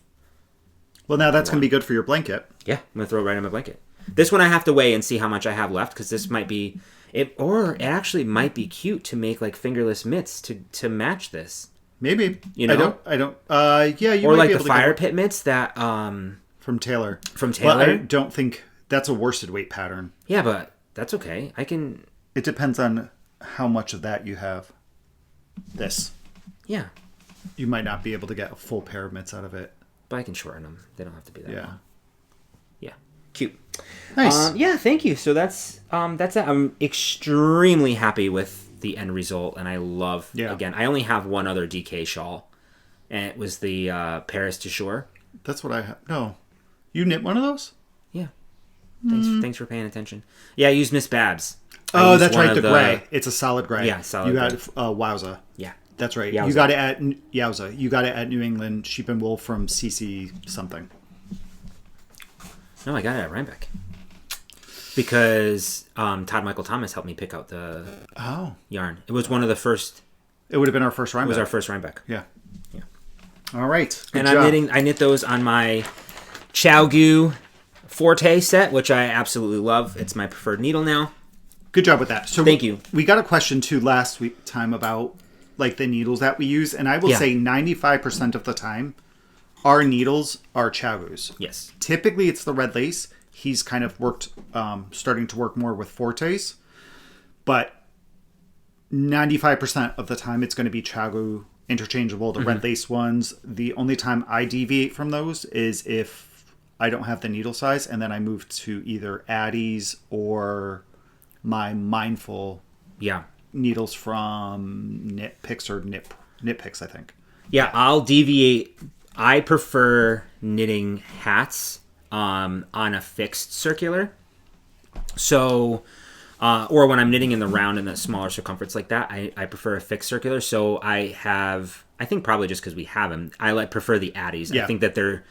Well, now that's going to be good for your blanket. Yeah, I'm going to throw it right on my blanket. This one I have to weigh and see how much I have left, because this might be it, or it actually might be cute to make fingerless mitts to match this. Maybe I don't. Yeah, you or might be the able fire to pit mitts that from Taylor. Well, I don't think that's a worsted weight pattern. Yeah, but that's okay. I can. It depends on how much of that you have. This. Yeah. You might not be able to get a full pair of mitts out of it. But I can shorten them. They don't have to be that long. Yeah. Cute. Nice. Yeah, thank you. So that's it. I'm extremely happy with the end result, and I love. Yeah. Again, I only have one other DK shawl, and it was the Paris de Shore. That's what I have. No, you knit one of those? Yeah. Thanks for paying attention. Yeah, I used Miss Babs. Oh, that's right. The gray. It's a solid gray. Yeah, solid. You got Wowza. Yeah. That's right. Yowza. You got it at Yowza. You got it at New England Sheep and Wool from CC something. No, I got it at Rybeck. Because Todd Michael Thomas helped me pick out the yarn. It was one of the first. It would have been our first Rybeck. It was our first Rybeck. Yeah. All right. Good job. I knit those on my Chowgu Forte set, which I absolutely love. It's my preferred needle now. Good job with that. So thank you. We got a question too last time about the needles that we use, and I will say 95% of the time our needles are Chowgus. Yes. Typically it's the red lace. He's kind of starting to work more with Fortes, but 95% of the time it's going to be Chowgu interchangeable, the red lace ones. The only time I deviate from those is if I don't have the needle size, and then I move to either Addie's or my Mindful needles from Knit Picks or Knit Picks, I think. Yeah, I'll deviate. I prefer knitting hats on a fixed circular. So, or when I'm knitting in the round and the smaller circumference like that, I prefer a fixed circular. So I think probably just because we have them, I prefer the Addies. Yeah. I think that they're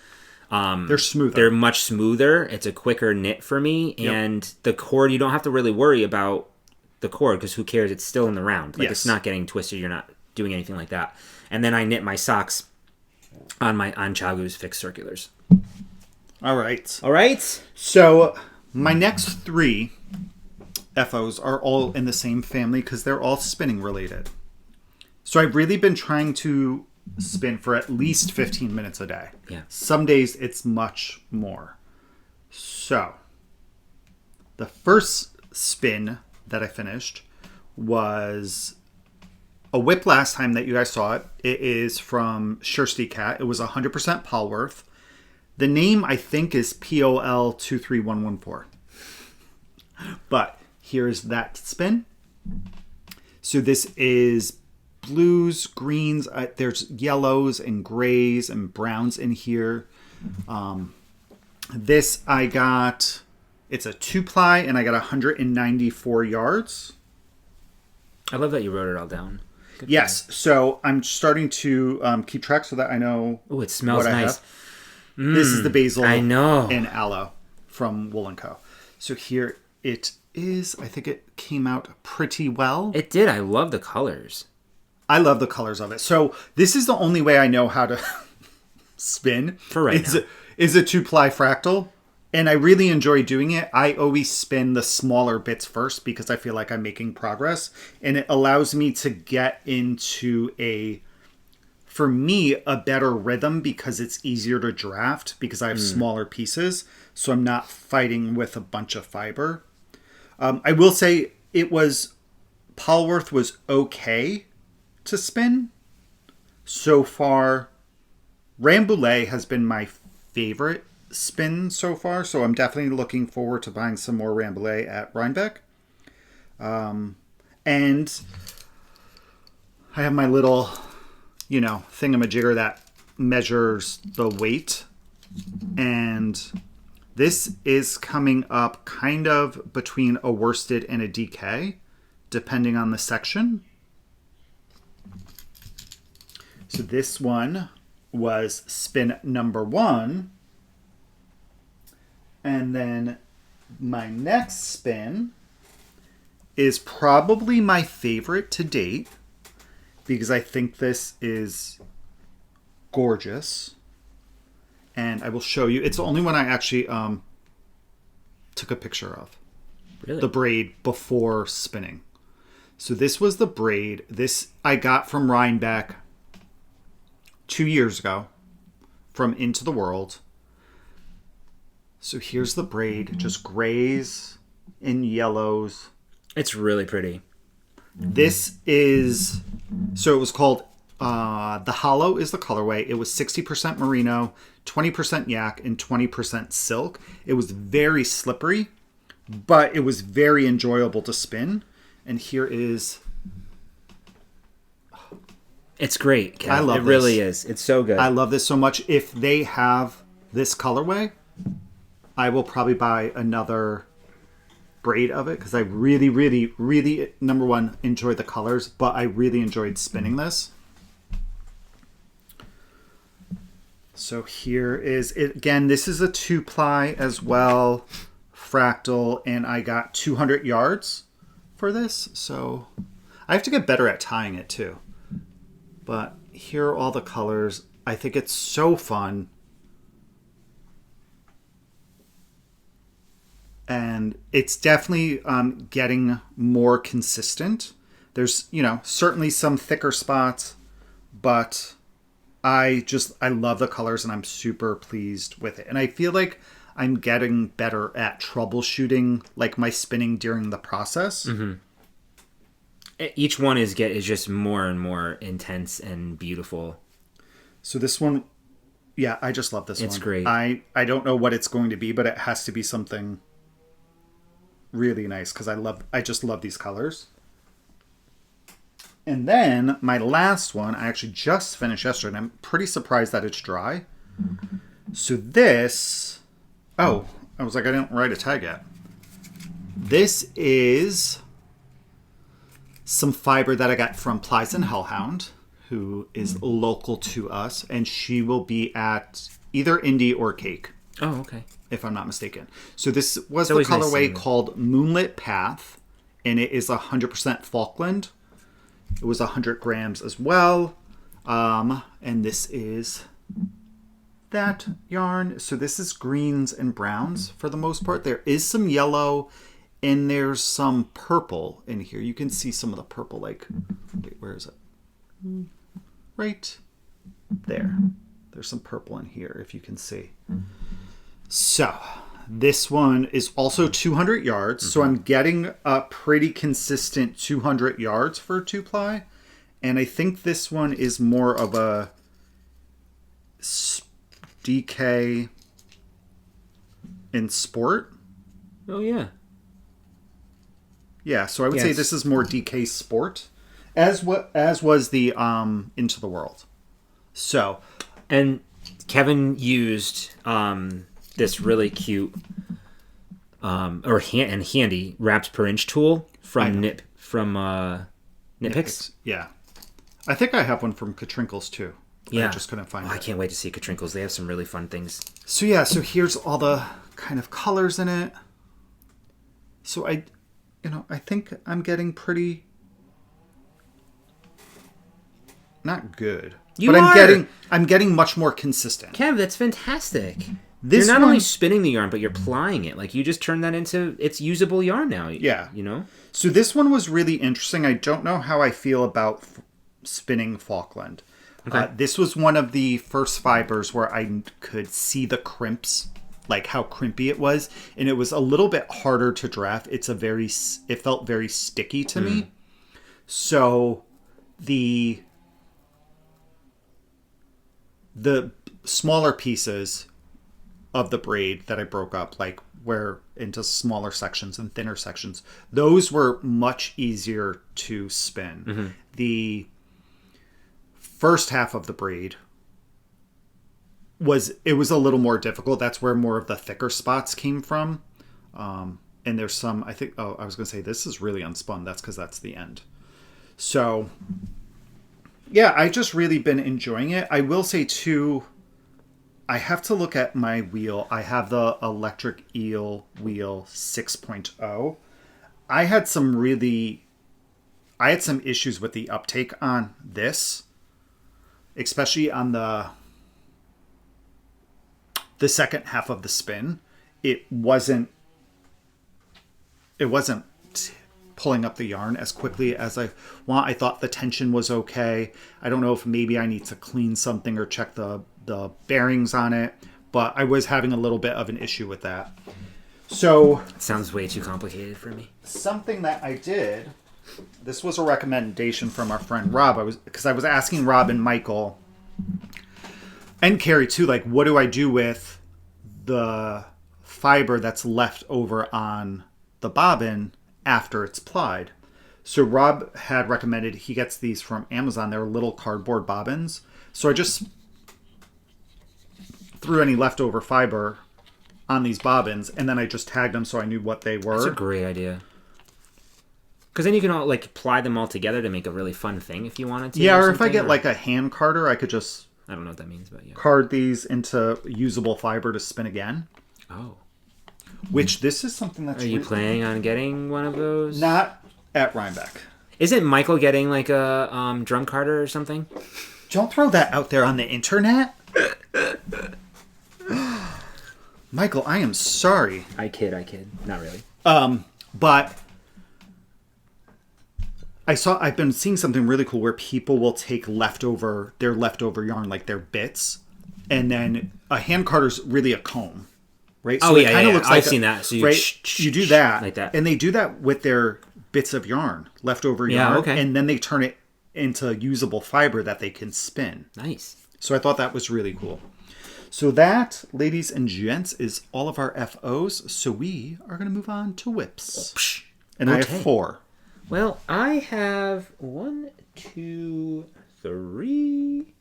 smoother. They're much smoother. It's a quicker knit for me. Yep. And the cord, you don't have to really worry about the cord because who cares? It's still in the round. Like It's not getting twisted. You're not doing anything like that. And then I knit my socks on Chagu's fixed circulars. All right. All right. So my next 3 FOs are all in the same family because they're all spinning related. So I've really been trying to spin for at least 15 minutes a day. Yeah. Some days it's much more. So the first spin that I finished was a whip last time that you guys saw it. It is from Shirtsy Cat. It was 100% Polwarth. The name, I think, is POL23114. But here's that spin. So this is blues, greens. There's yellows and grays and browns in here. This I got, it's a 2-ply, and I got 194 yards. I love that you wrote it all down. Good Yes, so I'm starting to keep track so that I know. Oh, it smells what I nice. have. This is the basil I know. and aloe from Woolen Co. So here it is. I think it came out pretty well. It did. I love the colors. I love the colors of it. So this is the only way I know how to spin. For right now. Is a 2-ply fractal. And I really enjoy doing it. I always spin the smaller bits first because I feel like I'm making progress. And it allows me to get into for me, a better rhythm because it's easier to draft because I have smaller pieces. So I'm not fighting with a bunch of fiber. I will say Polwarth was okay to spin. So far, Rambouillet has been my favorite spin so far, so I'm definitely looking forward to buying some more Rambouillet at Rybeck. And I have my little, thingamajigger that measures the weight, and this is coming up kind of between a worsted and a DK, depending on the section. So this one was spin number 1. And then my next spin is probably my favorite to date because I think this is gorgeous. And I will show you. It's the only one I actually took a picture of. Really? The braid before spinning. So this was the braid. This I got from Rybeck 2 years ago from Into the World. So here's the braid, just grays and yellows. It's really pretty. This is, so it was called, the Hollow is the colorway. It was 60% merino, 20% yak, and 20% silk. It was very slippery, but it was very enjoyable to spin. And here is... It's great, Kev. I love it really is. It's so good. I love this so much. If they have this colorway, I will probably buy another braid of it because I really, really, really, number one, enjoy the colors, but I really enjoyed spinning this. So here is it again. This is a 2-ply as well, fractal, and I got 200 yards for this. So I have to get better at tying it too. But here are all the colors. I think it's so fun. And it's definitely getting more consistent. There's, certainly some thicker spots, but I love the colors and I'm super pleased with it. And I feel like I'm getting better at troubleshooting like my spinning during the process. Mm-hmm. Each one is just more and more intense and beautiful. So this one, yeah, I just love this one. It's great. I don't know what it's going to be, but it has to be something really nice because I just love these colors. And then my last one, I actually just finished yesterday, and I'm pretty surprised that it's dry. So this... Oh, I was like, I didn't write a tag yet. This is some fiber that I got from Plies and Hellhound, who is local to us, and she will be at either Indie or Cake. Oh, okay. If I'm not mistaken. So this was the always nice colorway seeing it. called Moonlit Path, and it is 100% Falkland. It was 100 grams as well. And this is that yarn. So this is greens and browns for the most part. There is some yellow and there's some purple in here. You can see some of the purple, like, wait, where is it? Right there. There's some purple in here, if you can see. So this one is also 200 yards. So I'm getting a pretty consistent 200 yards for a 2-ply. And I think this one is more of a DK in sport. Oh, yeah. Yeah, so I would say this is more DK sport, as was the Into the World. So, and Kevin used this really cute handy wrapped per inch tool from Nitpicks. Yeah, I think I have one from Katrinkles too. Yeah, I just couldn't find it. I can't wait to see Katrinkles. They have some really fun things. So yeah, so here's all the kind of colors in it. So I think I'm getting pretty not good. I'm getting much more consistent. Kev, that's fantastic. You're not only spinning the yarn, but you're plying it. Like, you just turned that into it's usable yarn now. Yeah. You know? So this one was really interesting. I don't know how I feel about spinning Falkland. Okay. This was one of the first fibers where I could see the crimps, like how crimpy it was, and it was a little bit harder to draft. It felt very sticky to me. So the smaller pieces of the braid that I broke up, like where into smaller sections and thinner sections, those were much easier to spin. The first half of the braid was a little more difficult. That's where more of the thicker spots came from. And there's some, I think, I was going to say this is really unspun. That's because that's the end. So yeah, I just really been enjoying it. I will say too, I have to look at my wheel. I have the Electric Eel wheel 6.0. I had some issues with the uptake on this, especially on the second half of the spin. It wasn't pulling up the yarn as quickly as I want. I thought the tension was okay. I don't know if maybe I need to clean something or check the bearings on it, but I was having a little bit of an issue with that. So it sounds way too complicated for me. Something that I did, this was a recommendation from our friend Rob. I was asking Rob and Michael and Carrie too, like, what do I do with the fiber that's left over on the bobbin after it's plied? So Rob had recommended he gets these from Amazon. They're little cardboard bobbins. So I just threw any leftover fiber on these bobbins, and then I just tagged them so I knew what they were. That's a great idea. Because then you can all like ply them all together to make a really fun thing if you wanted to. Yeah, or if I get like a hand carder, I could just... I don't know what that means, but yeah. Card these into usable fiber to spin again. Oh. Which this is something that's... Are you planning on getting one of those? Not at Rybeck. Isn't Michael getting like a drum carder or something? Don't throw that out there on the internet. Michael, I am sorry. I kid. Not really. But I've been seeing something really cool where people will take their leftover yarn, like their bits, and then a hand carder's really a comb, right? So it kind of looks like I've seen that. So you do that, like that, and they do that with their bits of yarn, leftover yarn, okay. And then they turn it into usable fiber that they can spin. Nice. So I thought that was really cool. So that, ladies and gents, is all of our FOs. So we are going to move on to whips. And I have 4. Well, I have 1, 2, 3,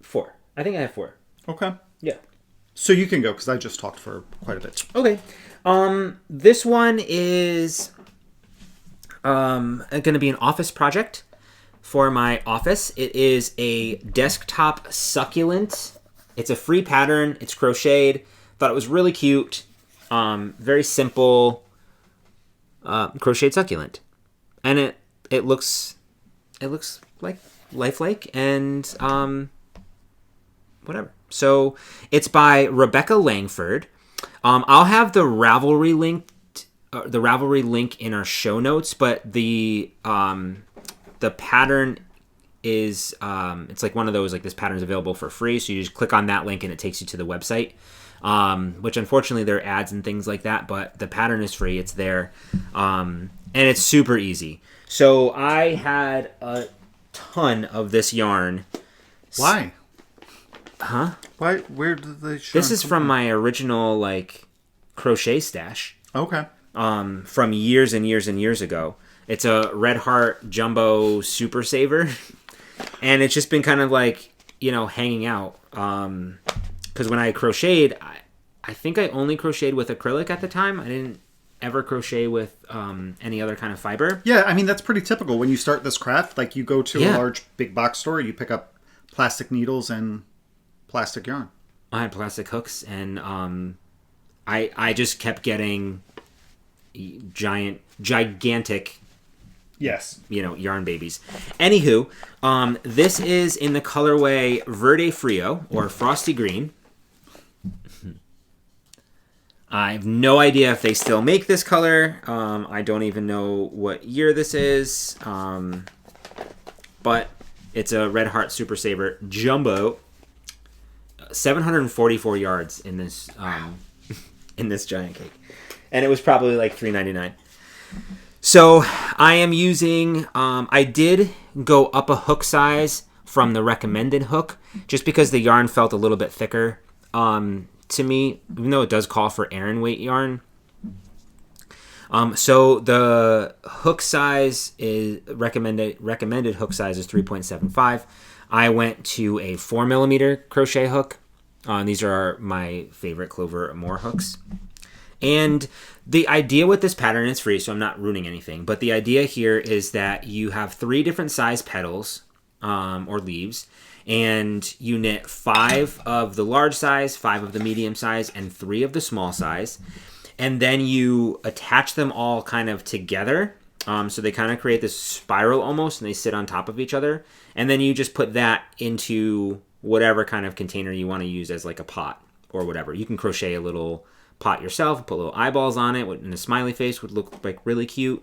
4. I think I have 4. Okay. Yeah. So you can go, because I just talked for quite a bit. Okay. This one is going to be an office project for my office. It is a desktop succulent. It's a free pattern. It's crocheted. Thought it was really cute. Very simple crocheted succulent. And it looks like lifelike and whatever. So it's by Rebecca Langford. I'll have the Ravelry link in our show notes, but the pattern is it's like one of those, like, this pattern is available for free, so you just click on that link and it takes you to the website. Which unfortunately there are ads and things like that, but the pattern is free. It's there, and it's super easy. So I had a ton of this yarn. Why? Huh? Why? Where did they show? This is from my original, like, crochet stash. Okay. From years and years and years ago. It's a Red Heart Jumbo Super Saver, and it's just been kind of like, hanging out. Because when I crocheted, I think I only crocheted with acrylic at the time. I didn't ever crochet with any other kind of fiber. Yeah, I mean, that's pretty typical. When you start this craft, like, you go to a large, big box store, you pick up plastic needles and plastic yarn. I had plastic hooks, and I just kept getting gigantic... Yes. Yarn babies. Anywho, this is in the colorway Verde Frio, or Frosty Green. I have no idea if they still make this color. I don't even know what year this is. But it's a Red Heart Super Saver Jumbo. 744 yards in this in this giant cake. And it was probably like $3.99. So I am using, I did go up a hook size from the recommended hook, just because the yarn felt a little bit thicker to me, even though it does call for Aran weight yarn. So the hook size is recommended hook size is 3.75. I went to a 4mm crochet hook. These are my favorite Clover Moore hooks. And the idea with this pattern, it's free, so I'm not ruining anything, but the idea here is that you have 3 different size petals or leaves, and you knit 5 of the large size, 5 of the medium size, and 3 of the small size. And then you attach them all kind of together. So they kind of create this spiral almost, and they sit on top of each other. And then you just put that into whatever kind of container you want to use as like a pot or whatever. You can crochet a little pot yourself, put little eyeballs on it, and a smiley face would look like really cute.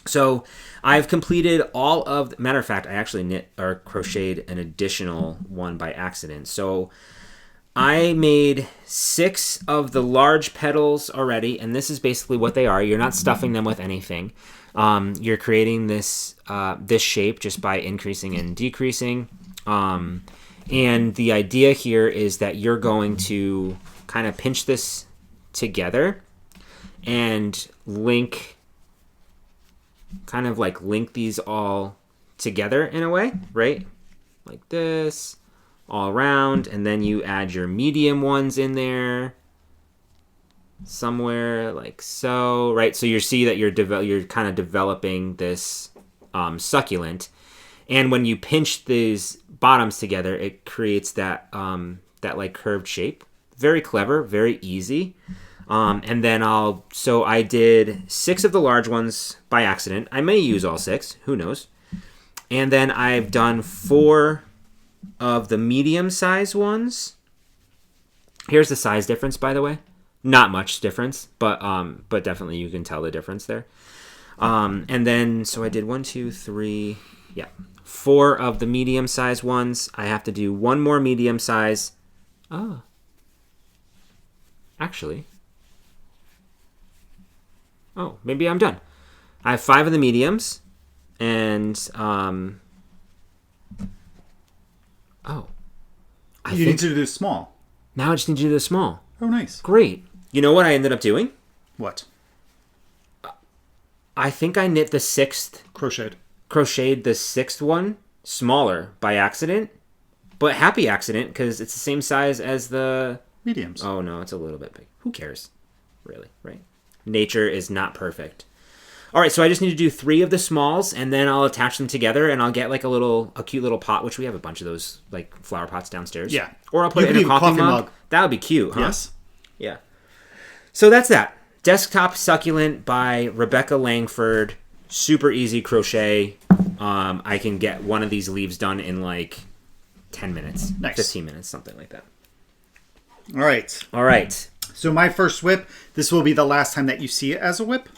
So I've completed all of, matter of fact, I actually knit or crocheted an additional one by accident. So I made 6 of the large petals already, and this is basically what they are. You're not stuffing them with anything. You're creating this this shape just by increasing and decreasing. And the idea here is that you're going to kind of pinch this together and link these all together in a way, right? Like this, all around, and then you add your medium ones in there somewhere like so, right? So you see that you're kind of developing this succulent, and when you pinch these bottoms together, it creates that like curved shape. Very clever, very easy. And then I did 6 of the large ones by accident. I may use all 6, who knows? And then I've done 4 of the medium size ones. Here's the size difference, by the way. Not much difference, but definitely you can tell the difference there. And then, so I did 4 of the medium size ones. I have to do 1 more medium size. Oh. Actually. Oh, maybe I'm done. I have 5 of the mediums, and You need to do small. Now I just need to do the small. Oh, nice. Great. You know what I ended up doing? What? I think I knit the 6th. Crocheted. crocheted the 6th one smaller by accident, but happy accident because it's the same size as the mediums. Oh no, it's a little bit big. Who cares? Really, right? Nature is not perfect. All right, so I just need to do 3 of the smalls, and then I'll attach them together, and I'll get like a cute little pot, which we have a bunch of those like flower pots downstairs. Yeah. Or I'll put it in a coffee mug. That would be cute, huh? Yes. Yeah. So that's that. Desktop Succulent by Rebecca Langford. Super easy crochet. I can get one of these leaves done in like 10 minutes. Nice. 15 minutes, something like that. All right. All right. So my first whip, this will be the last time that you see it as a whip.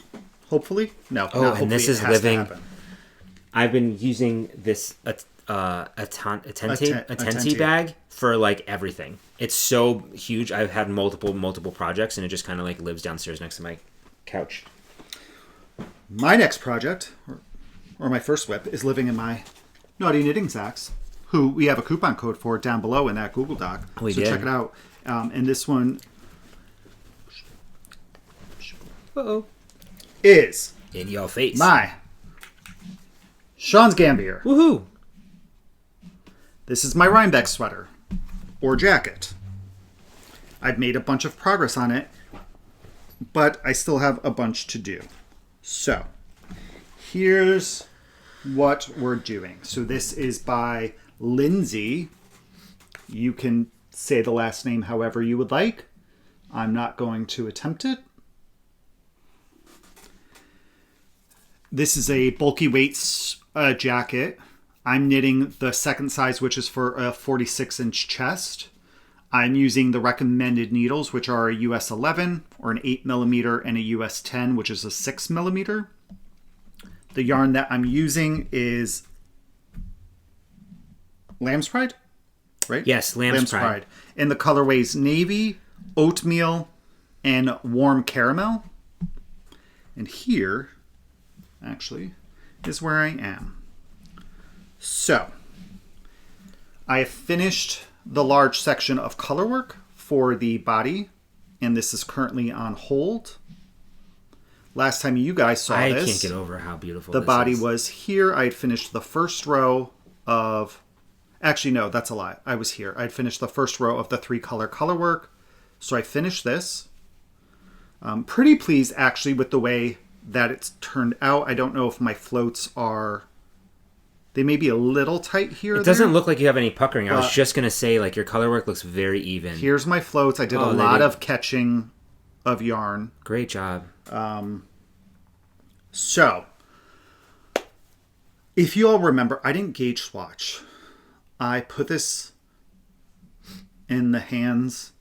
Hopefully. No. Oh, not and this hopefully, is it has to living. happen. I've been using this Attenti bag for like everything. It's so huge. I've had multiple projects, and it just kind of like lives downstairs next to my couch. My next project, or my first whip, is living in my Naughty Knitting Sacks, who we have a coupon code for down below in that Google Doc. We so did. Check it out. And this one is In your face. my Sean's Gambier. Woohoo! This is my Rybeck sweater or jacket. I've made a bunch of progress on it, but I still have a bunch to do. So, here's what we're doing. So this is by Lindsay. You can say the last name however you would like. I'm not going to attempt it. This is a bulky weights jacket. I'm knitting the second size, which is for a 46-inch chest. I'm using the recommended needles, which are a US 11 or an 8mm and a US 10, which is a 6mm. The yarn that I'm using is Lamb's Pride, right? Yes, Lamb's Pride. In the colorways navy, oatmeal, and warm caramel. And here, actually, is where I am. So, I have finished the large section of color work for the body, and this is currently on hold. Last time you guys saw this, I can't get over how beautiful the this body is. was here. I had finished the first row of... Actually, no, that's a lie. I was here. I'd finished the first row of the 3-color work. So I finished this. I'm pretty pleased, actually, with the way that it's turned out. I don't know if my floats are... They may be a little tight here. It doesn't look like you have any puckering. I was just going to say, like, your color work looks very even. Here's my floats. I did a lot of catching of yarn. Great job. So, if you all remember, I didn't gauge swatch. I put this in the hands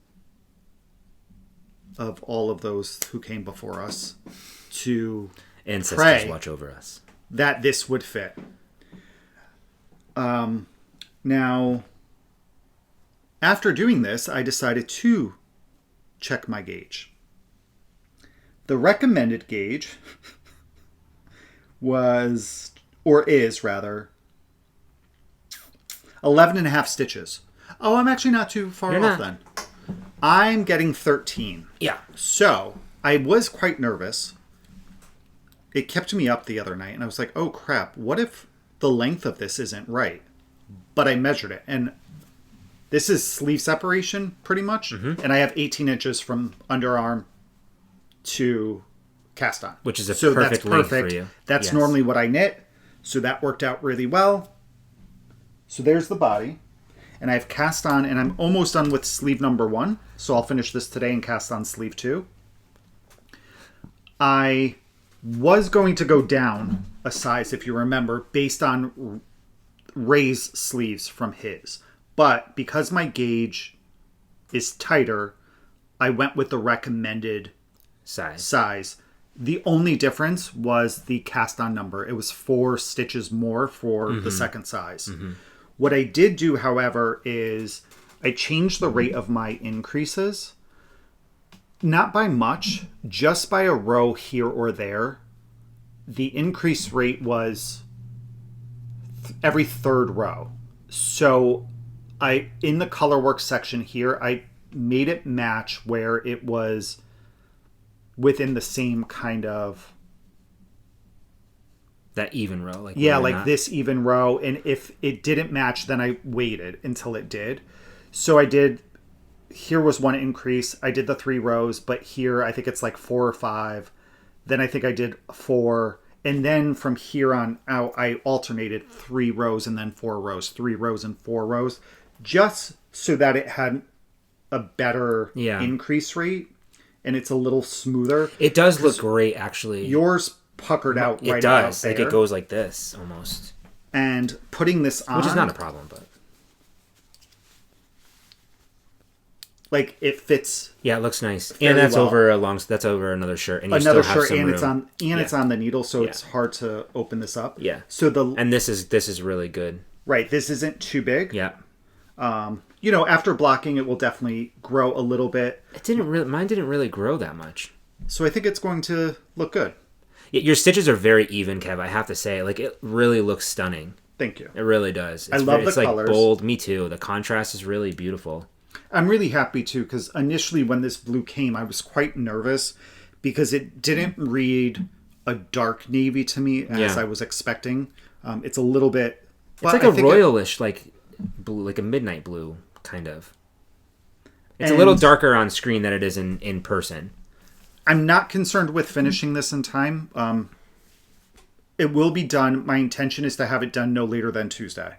of all of those who came before us to Ancestors pray watch over us. that this would fit. Now, after doing this, I decided to check my gauge. The recommended gauge was, or is rather, 11.5 stitches. Oh, I'm actually not too far off then. I'm getting 13. Yeah. So, I was quite nervous. It kept me up the other night, and I was like, oh crap, what if the length of this isn't right? But I measured it, and this is sleeve separation, pretty much. Mm-hmm. And I have 18 inches from underarm to cast on. Which is a perfect length for you. That's normally what I knit, so that worked out really well. So there's the body. And I have cast on, and I'm almost done with sleeve number 1. So I'll finish this today and cast on sleeve 2. I was going to go down a size, if you remember, based on Ray's sleeves from his. But because my gauge is tighter, I went with the recommended size. The only difference was the cast on number. It was 4 stitches more for the second size. Mm-hmm. What I did do, however, is I changed the rate of my increases. Not by much, just by a row here or there. The increase rate was every third row. So in the color work section here, I made it match where it was within the same kind of That even row. Like yeah, like this even row. And if it didn't match, then I waited until it did. So I did, here was one increase. I did the 3 rows, but here I think it's like 4 or 5. Then I think I did 4. And then from here on out, I alternated 3 rows and then 4 rows, 3 rows and 4 rows, just so that it had a better increase rate and it's a little smoother. It does look great, actually. Yours puckered out right It does. there. Like it goes like this almost. And putting this on, which is not a problem, but like it fits. Yeah, it looks nice, and that's over that's over another shirt, and you another still have shirt, some and room. It's on the needle, so it's hard to open this up. Yeah. So this is really good. Right. This isn't too big. Yeah. After blocking, it will definitely grow a little bit. Mine didn't really grow that much. So I think it's going to look good. Your stitches are very even, Kev. I have to say, like it really looks stunning. Thank you. It really does. I love the colors. Like bold. Me too. The contrast is really beautiful. I'm really happy too, because initially when this blue came, I was quite nervous because it didn't read a dark navy to me as I was expecting. It's a little bit. It's like a royalish, like blue, like a midnight blue kind of. It's a little darker on screen than it is in person. I'm not concerned with finishing this in time. It will be done. My intention is to have it done no later than Tuesday.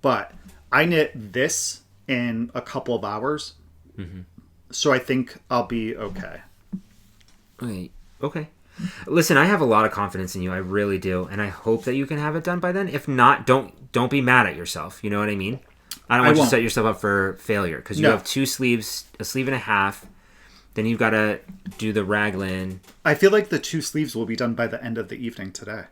But I knit this in a couple of hours. Mm-hmm. So I think I'll be okay. Okay. Listen, I have a lot of confidence in you. I really do. And I hope that you can have it done by then. If not, don't be mad at yourself. You know what I mean? I don't want you to set yourself up for failure. Because you have 2 sleeves, a sleeve and a half. Then you've got to do the raglan. I feel like the 2 sleeves will be done by the end of the evening today.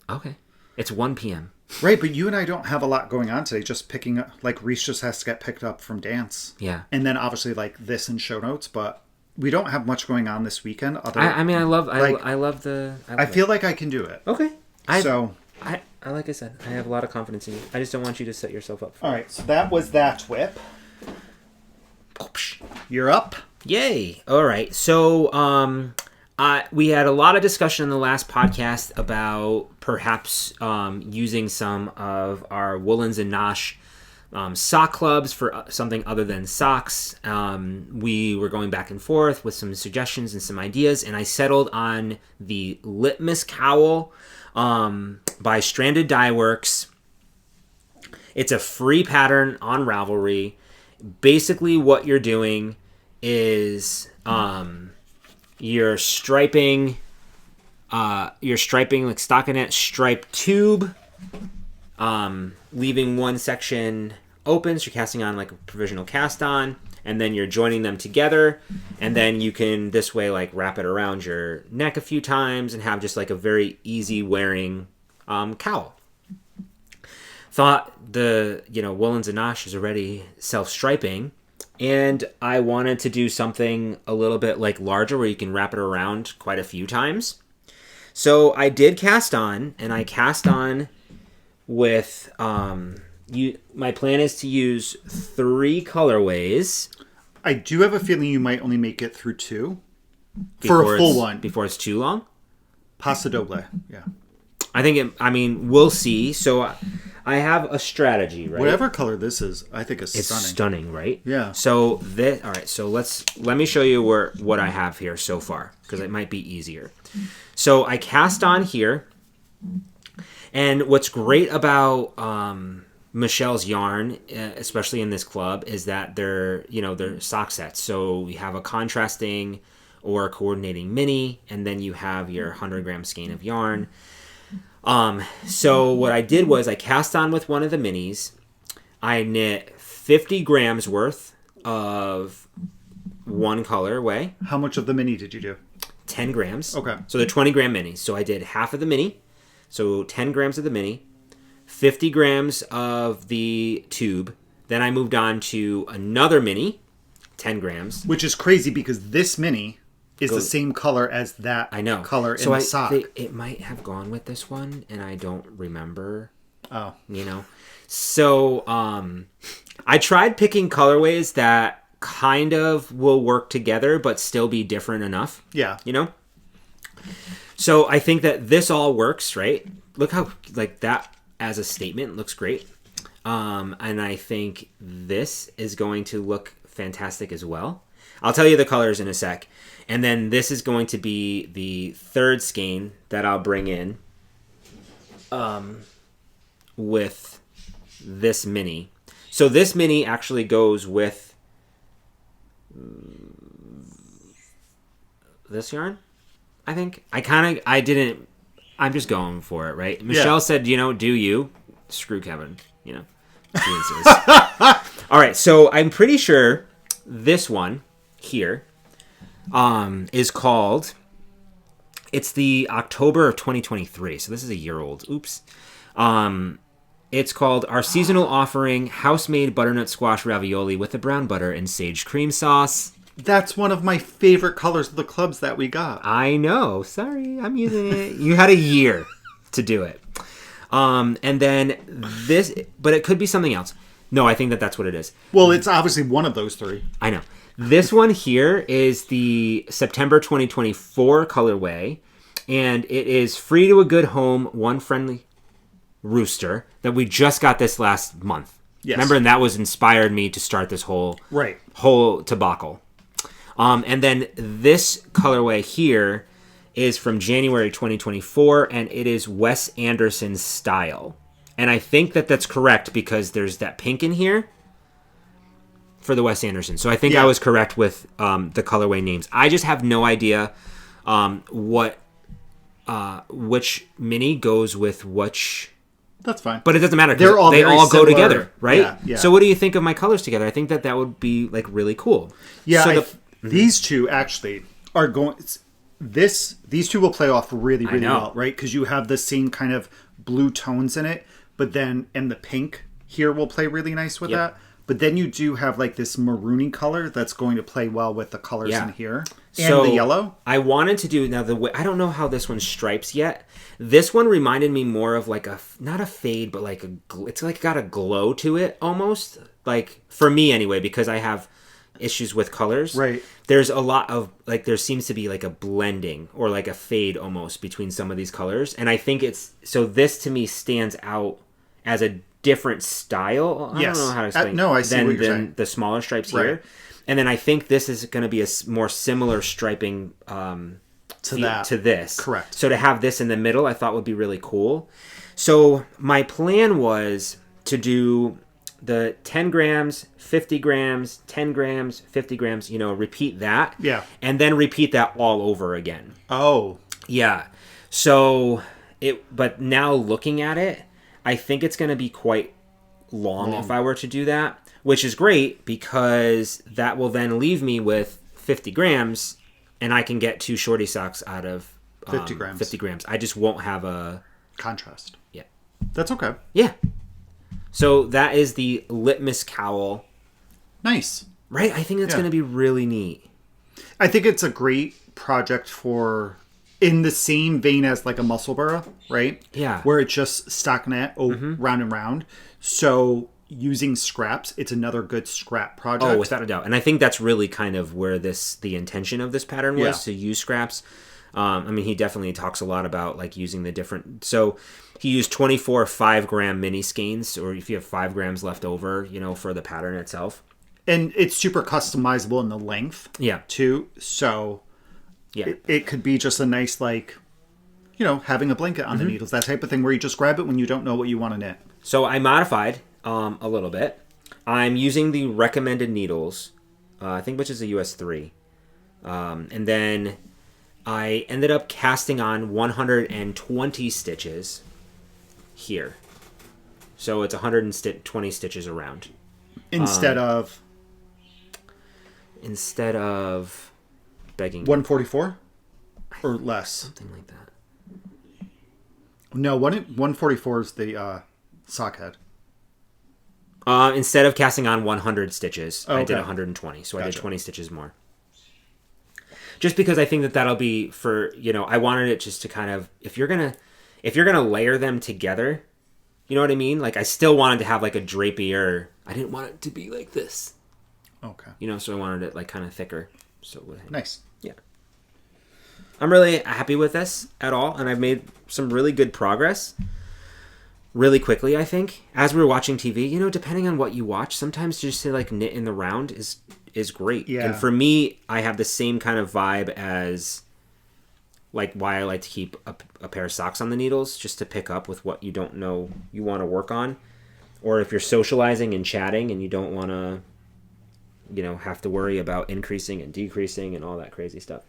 Okay. It's 1 p.m. Right, but you and I don't have a lot going on today. Just picking up, like Reese just has to get picked up from dance. Yeah. And then obviously like this and show notes, but we don't have much going on this weekend. I feel like I can do it. Okay. Like I said, I have a lot of confidence in you. I just don't want you to set yourself up for All right, so that was that whip. You're up. Yay. All right. So we had a lot of discussion in the last podcast about perhaps using some of our Woolens and Nosh sock clubs for something other than socks. We were going back and forth with some suggestions and some ideas, and I settled on the Litmus Cowl by Stranded Dye Works. It's a free pattern on Ravelry. Basically what you're doing is you're striping like stockinette stripe tube, leaving one section open, so you're casting on like a provisional cast on, and then you're joining them together, and then you can this way like wrap it around your neck a few times and have just like a very easy wearing cowl. Thought the Woolens and Nosh is already self-striping, and I wanted to do something a little bit like larger where you can wrap it around quite a few times. So I did cast on, and I cast on with my plan is to use 3 colorways. I do have a feeling you might only make it through 2 for a full one before it's too long. Paso doble, yeah. We'll see. So I have a strategy, right? Whatever color this is, I think it's stunning, right? Yeah. So all right. So let me show you what I have here so far, because it might be easier. So I cast on here, and what's great about Michelle's yarn, especially in this club, is that they're sock sets. So we have a contrasting or a coordinating mini, and then you have your 100-gram skein of yarn. So what I did was I cast on with one of the minis. I knit 50 grams worth of one colorway. How much of the mini did you do? 10 grams. Okay. So they're 20-gram minis. So I did half of the mini. So 10 grams of the mini, 50 grams of the tube. Then I moved on to another mini, 10 grams. Which is crazy because this mini is the same color as that color in the sock. It might have gone with this one, and I don't remember. Oh. So I tried picking colorways that kind of will work together, but still be different enough. Yeah. So I think that this all works, right? Look how, like, that as a statement looks great. And I think this is going to look fantastic as well. I'll tell you the colors in a sec. And then this is going to be the third skein that I'll bring in with this mini. So this mini actually goes with this yarn, I think. I'm just going for it, right? Michelle said, do you? Screw Kevin, All right, so I'm pretty sure this one here is called, it's the October of 2023, so this is a year old. Oops. It's called Our Seasonal Offering House-Made Butternut Squash Ravioli with the Brown Butter and Sage Cream Sauce. That's one of my favorite colors of the clubs that we got. I know. Sorry, I'm using it. You had a year to do it. And then this, but it could be something else. No, I think that's what it is. Well, it's obviously one of those three. I know. This one here is the September 2024 colorway, and it is Free to a Good Home, One Friendly Rooster, that we just got this last month. Yes. Remember, and that was inspired me to start this whole debacle. And then this colorway here is from January 2024, and it is Wes Anderson's style. And I think that's correct because there's that pink in here for the Wes Anderson. So I think I was correct with the colorway names. I just have no idea which mini goes with which. That's fine. But it doesn't matter because they all go together, right? Yeah. So what do you think of my colors together? I think that would be like really cool. Yeah, So these two actually are going. These two will play off really, really well, right? Because you have the same kind of blue tones in it, but then the pink here will play really nice with that. But then you do have like this maroony color that's going to play well with the colors in here and the yellow. I wanted to do now I don't know how this one stripes yet. This one reminded me more of like not a fade, but like it's like got a glow to it almost. Like for me anyway, because I have issues with colors. Right. There's a lot of like there seems to be like a blending or like a fade almost between some of these colors, and I think this to me stands out as a different style. I don't know how to explain. No, I see what you're saying. The smaller stripes here. And then I think this is going to be a more similar striping to this. Correct. So to have this in the middle, I thought would be really cool. So my plan was to do the 10 grams, 50 grams, 10 grams, 50 grams, repeat that. Yeah. And then repeat that all over again. Oh. Yeah. So but now looking at it, I think it's going to be quite long if I were to do that, which is great because that will then leave me with 50 grams and I can get 2 shorty socks out of 50 grams. 50 grams. I just won't have a contrast. Yeah. That's okay. Yeah. So that is the Litmus cowl. Nice. Right? I think that's going to be really neat. I think it's a great project for in the same vein as like a Musselburgh, right? Yeah. Where it's just stockinette round and round. So using scraps, it's another good scrap project. Oh, without a doubt. And I think that's really kind of where the intention of this pattern was, to use scraps. He definitely talks a lot about like using the different. So he used 24 5-gram mini skeins, or if you have 5 grams left over, for the pattern itself. And it's super customizable in the length, too. So it could be just a nice having a blanket on the needles, that type of thing, where you just grab it when you don't know what you want to knit. So I modified a little bit. I'm using the recommended needles, I think, which is a US 3, and then I ended up casting on 120 stitches here. So it's 120 stitches around. Instead of begging 144 or less. Something like that. No, 144 is the sock head. Instead of casting on 100 stitches, I did 120. So I did 20 stitches more. Just because I think that'll be for, I wanted it just to kind of, if you're going to layer them together, you know what I mean? Like I still wanted to have like a drapier. I didn't want it to be like this. Okay. So I wanted it like kind of thicker. So it would nice. Yeah. I'm really happy with this at all, and I've made some really good progress really quickly, I think. As we were watching TV, depending on what you watch, sometimes just to like knit in the round is great. Yeah. And for me, I have the same kind of vibe as like why I like to keep a pair of socks on the needles, just to pick up with what you don't know you want to work on. Or if you're socializing and chatting and you don't want to, have to worry about increasing and decreasing and all that crazy stuff.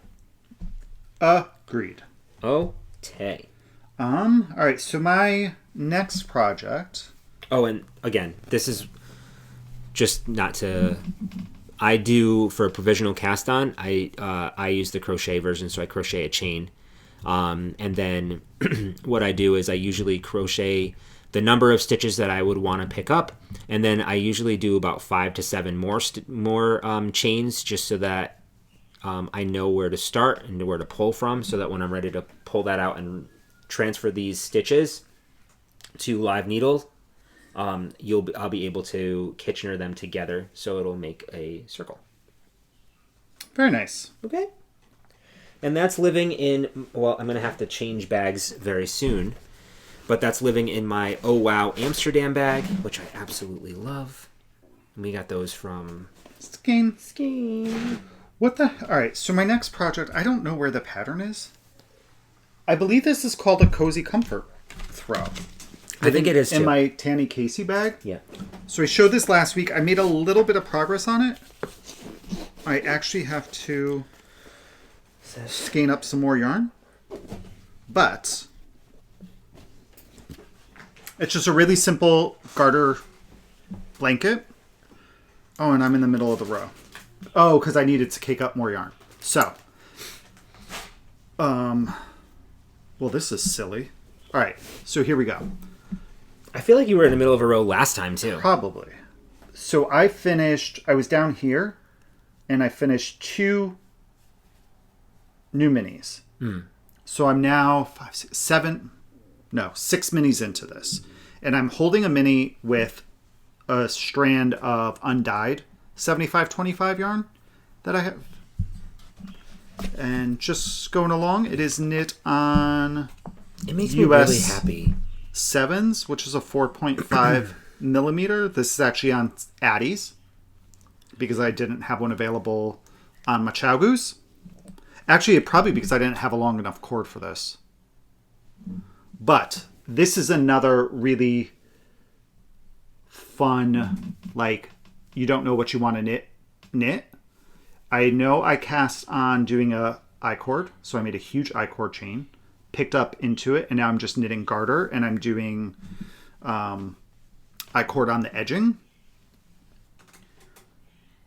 Agreed. Okay. All right, so my next project... Oh, and again, this is just not to... I do, for a provisional cast on, I use the crochet version, so I crochet a chain. And then what I do is I usually crochet the number of stitches that I would want to pick up, and then I usually do about 5 to 7 more chains, just so that I know where to start and where to pull from, so that when I'm ready to pull that out and transfer these stitches to live needle, I'll be able to Kitchener them together, so it'll make a circle. Very nice. Okay. And that's living in, well, I'm going to have to change bags very soon, but that's living in my Oh Wow Amsterdam bag, which I absolutely love. And we got those from Skein. What the? All right, so my next project, I don't know where the pattern is. I believe this is called a Cozy Comfort throw. I think it is, too. In my Tanny Casey bag. Yeah. So I showed this last week. I made a little bit of progress on it. I actually have to skein up some more yarn. But it's just a really simple garter blanket. Oh, and I'm in the middle of the row. Oh, because I needed to cake up more yarn. So, well, this is silly. All right, so here we go. I feel like you were in the middle of a row last time, too. Probably. So I was down here, and I finished 2 new minis. So I'm now 6 minis into this. And I'm holding a mini with a strand of undyed 75-25 yarn that I have. And just going along, it is knit on It makes me really happy. 7s, which is a 4.5 millimeter. This is actually on Addie's because I didn't have one available on Machaugu's. Actually, probably because I didn't have a long enough cord for this. But this is another really fun, like, you don't know what you want to knit. I know I cast on doing a I-cord, so I made a huge I-cord chain, picked up into it, and now I'm just knitting garter, and I'm doing I-cord on the edging.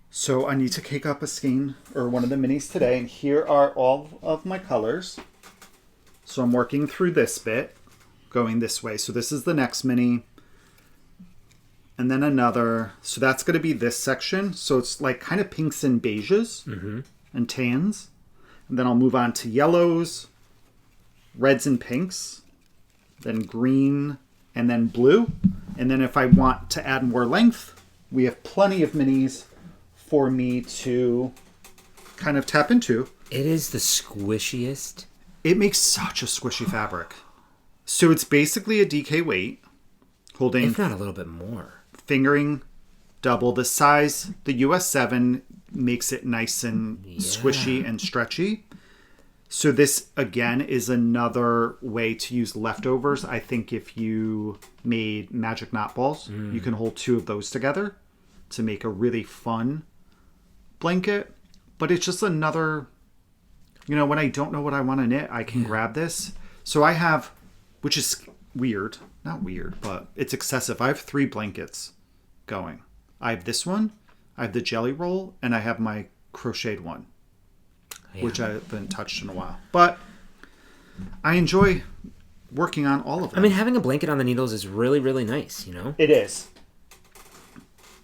So I need to cake up a skein, or one of the minis today, and here are all of my colors. So I'm working through this bit, going this way. So this is the next mini, and then another. So that's going to be this section. So it's like kind of pinks and beiges and tans. And then I'll move on to yellows, reds and pinks, then green, and then blue. And then if I want to add more length, we have plenty of minis for me to kind of tap into. It is the squishiest. It makes such a squishy fabric. So it's basically a DK weight, holding, if not a little bit more, fingering double the size. The US 7 makes it nice and squishy and stretchy. So this, again, is another way to use leftovers. I think if you made magic knot balls, you can hold 2 of those together to make a really fun blanket. But it's just another, when I don't know what I want to knit, I can grab this. So I have, which is weird, not weird, but it's excessive. I have 3 blankets going. I have this one, I have the jelly roll, and I have my crocheted one, which I haven't touched in a while. But I enjoy working on all of them. I mean, having a blanket on the needles is really, really nice, It is.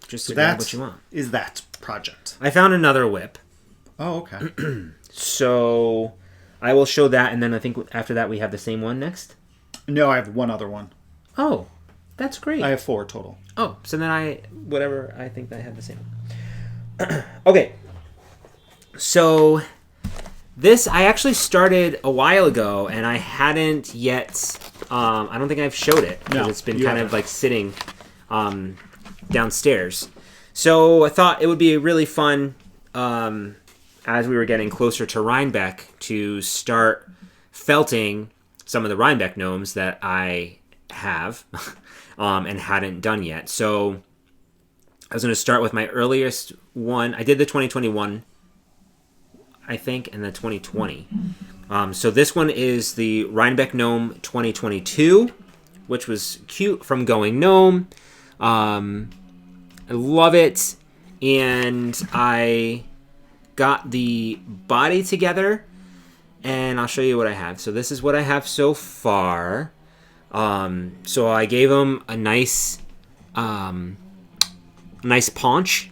Just to grab what you want. Is that project. I found another whip. Oh, okay. So I will show that, and then I think after that we have the same one next. No, I have one other one. Oh, that's great. I have 4 total. Oh, so then I think I have the same one. Okay. So This I actually started a while ago, and I hadn't yet. I don't think I've showed it because it's been kind of like sitting downstairs. So I thought it would be really fun as we were getting closer to Rybeck to start felting some of the Rybeck gnomes that I have and hadn't done yet. So I was going to start with my earliest one. I did the 2021, I think, and the 2020. So this one is the Rybeck Gnome 2022, which was cute from Going Gnome. I love it. And I got the body together, and I'll show you what I have. So this is what I have so far. So I gave him a nice paunch.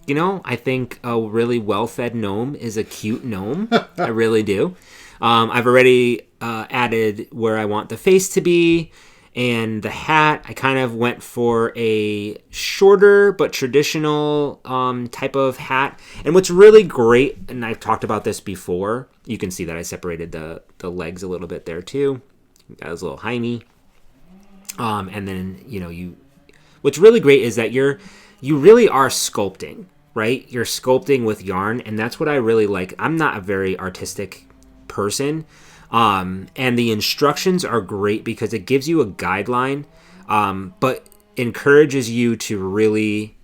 You know, I think a really well-fed gnome is a cute gnome. I really do. I've already added where I want the face to be, and the hat. I kind of went for a shorter but traditional type of hat. And what's really great, and I've talked about this before, you can see that I separated the legs a little bit there too. Got his little hiney. And then, you know, what's really great is that you really are sculpting, right? You're sculpting with yarn, and that's what I really like. I'm not a very artistic person, and the instructions are great because it gives you a guideline, but encourages you to really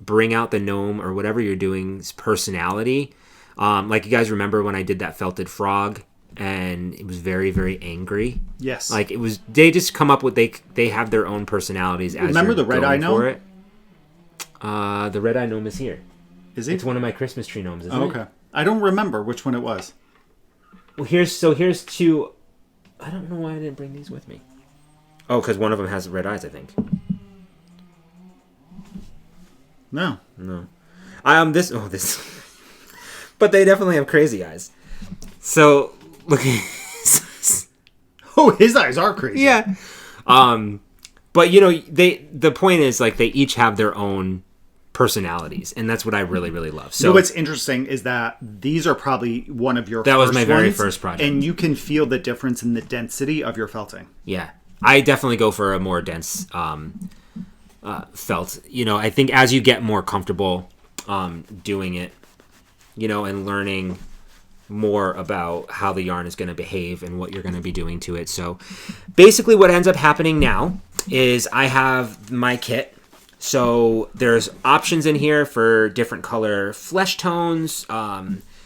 bring out the gnome or whatever you're doing's personality. Like you guys remember when I did that felted frog, and it was very, very angry. Yes. Like they just come up with, they have their own personalities as remember the red eye gnome? For it. The red eye gnome is here. Is he? It's one of my Christmas tree gnomes, isn't it? Okay. I don't remember which one it was. Well, here's two. I don't know why I didn't bring these with me. Oh, because one of them has red eyes, I think. No. This. But they definitely have crazy eyes. So look. Oh, his eyes are crazy. Yeah. But you know, the point is, like, they each have their own personalities, and that's what I really, really love. So what's interesting is that these are probably one of your that first was my very ones, first project, and you can feel the difference in the density of your felting. Yeah, I definitely go for a more dense felt. You know, I think as you get more comfortable doing it, you know, and learning more about how the yarn is going to behave and what you're going to be doing to it. So basically what ends up happening now is I have my kit. So there's options in here for different color flesh tones.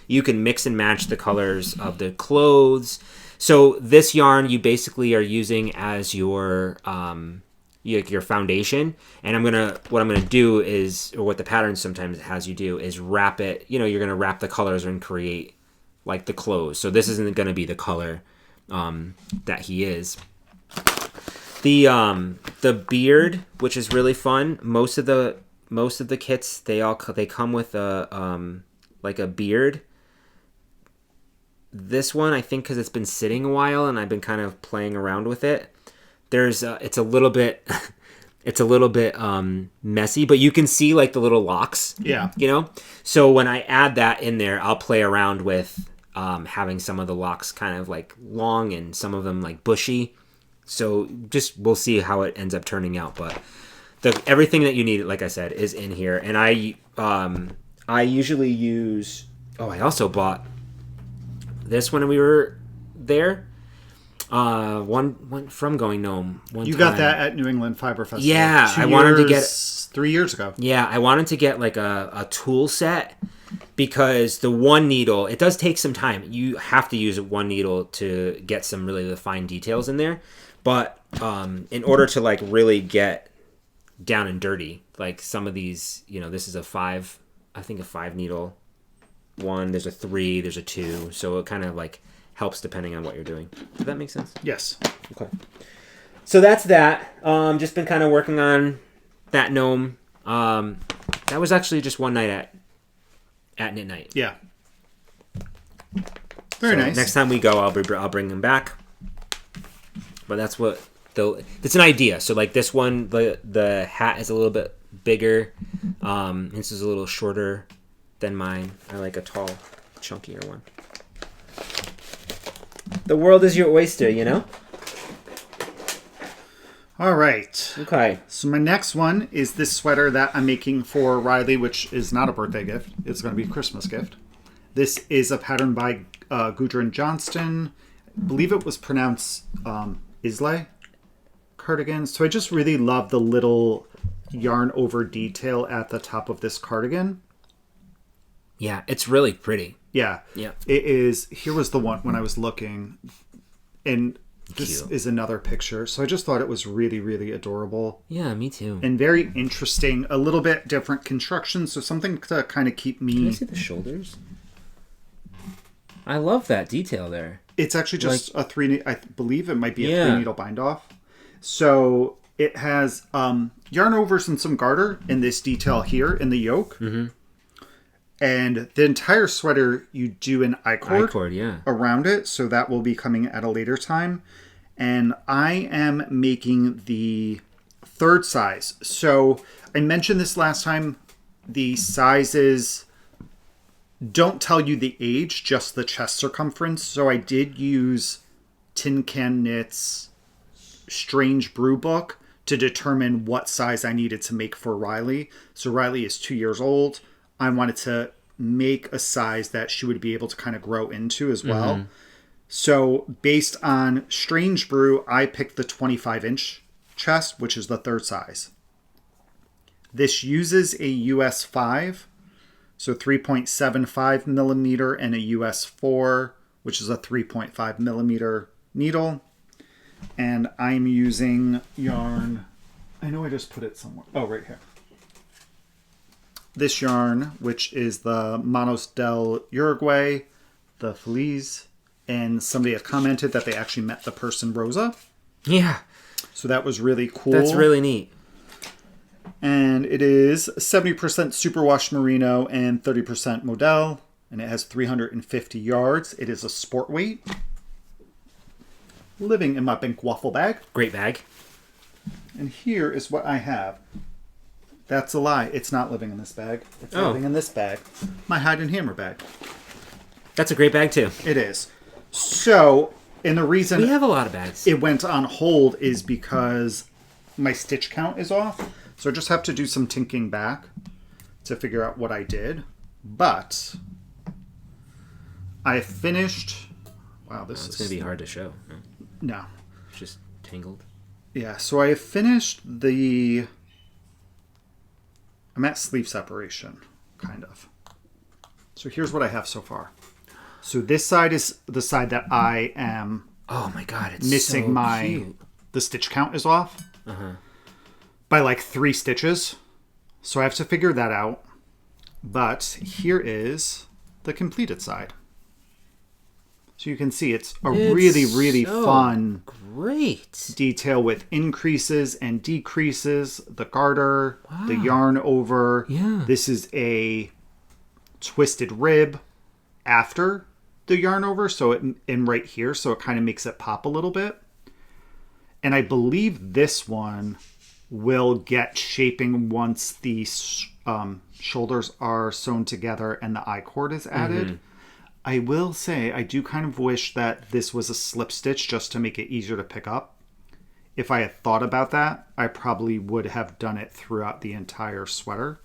You can mix and match the colors of the clothes. So this yarn you basically are using as your foundation. And what I'm gonna do is, or what the pattern sometimes has you do, is wrap it. You know, you're gonna wrap the colors and create like the clothes. So this isn't gonna be the color that he is. The beard, which is really fun. Most of the kits, they come with a beard. This one, I think, because it's been sitting a while and I've been kind of playing around with it. It's a little bit messy, but you can see like the little locks. Yeah. You know. So when I add that in there, I'll play around with having some of the locks kind of like long and some of them like bushy. So we'll see how it ends up turning out, but everything that you need, like I said, is in here. And I usually use. Oh, I also bought this when we were there. One from Going Gnome. You got that at New England Fiber Festival. Yeah, I wanted to get 3 years ago. Yeah, I wanted to get like a tool set because the one needle, it does take some time. You have to use one needle to get some really the fine details in there. But in order to like really get down and dirty, like some of these, you know, this is a 5 needle one. There's a 3, there's a 2. So it kind of like helps depending on what you're doing. Does that make sense? Yes. Okay. So that's that. Just been kind of working on that gnome. That was actually just one night at Knit Night. Yeah. Very nice. Next time we go, I'll bring them back. But that's what it's an idea. So like this one, the hat is a little bit bigger. This is a little shorter than mine. I like a tall, chunkier one. The world is your oyster, you know? All right. Okay. So my next one is this sweater that I'm making for Riley, which is not a birthday gift. It's going to be a Christmas gift. This is a pattern by Gudrun Johnston. I believe it was pronounced Islay cardigan. So I just really love the little yarn over detail at the top of this cardigan. Yeah, it's really pretty. Yeah. Yeah. It is. Here was the one when I was looking. And this is another picture. So I just thought it was really, really adorable. Yeah, me too. And very interesting. A little bit different construction. So something to kind of keep me... Can I see the shoulders? I love that detail there. It's actually just a three... I believe it might be a 3-needle bind-off. So it has yarn overs and some garter in this detail here in the yoke. Mm-hmm. And the entire sweater, you do an I-cord around it. So that will be coming at a later time. And I am making the 3rd size. So I mentioned this last time. The sizes don't tell you the age, just the chest circumference. So I did use Tin Can Knits' Strange Brew book to determine what size I needed to make for Riley. So Riley is 2 years old. I wanted to make a size that she would be able to kind of grow into as well. Mm-hmm. So based on Strange Brew, I picked the 25-inch chest, which is the 3rd size. This uses a US 5, so 3.75 millimeter, and a US 4, which is a 3.5 millimeter needle. And I'm using yarn. I know I just put it somewhere. Oh, right here. This yarn, which is the Manos del Uruguay, the Feliz, and somebody had commented that they actually met the person Rosa. Yeah. So that was really cool. That's really neat. And it is 70% superwash merino and 30% modal, and it has 350 yards. It is a sport weight. Living in my pink waffle bag. Great bag. And here is what I have. That's a lie. It's not living in this bag. It's living in this bag. My hide and hammer bag. That's a great bag too. It is. So, and the reason we have a lot of bags. It went on hold is because my stitch count is off. So I just have to do some tinking back to figure out what I did. But I finished... Wow, this is going to be hard to show. No. It's just tangled. Yeah, so I finished the... I'm at sleeve separation, kind of. So here's what I have so far. So this side is the side that I am... Oh my god, it's missing so cute. The stitch count is off. By like 3 stitches. So I have to figure that out. But here is the completed side. So you can see it's really, really so fun great detail with increases and decreases, the garter, the yarn over. Yeah. This is a twisted rib after the yarn over, so in right here, so it kind of makes it pop a little bit. And I believe this one will get shaping once the shoulders are sewn together and the I-cord is added. Mm-hmm. I will say, I do kind of wish that this was a slip stitch just to make it easier to pick up. If I had thought about that, I probably would have done it throughout the entire sweater.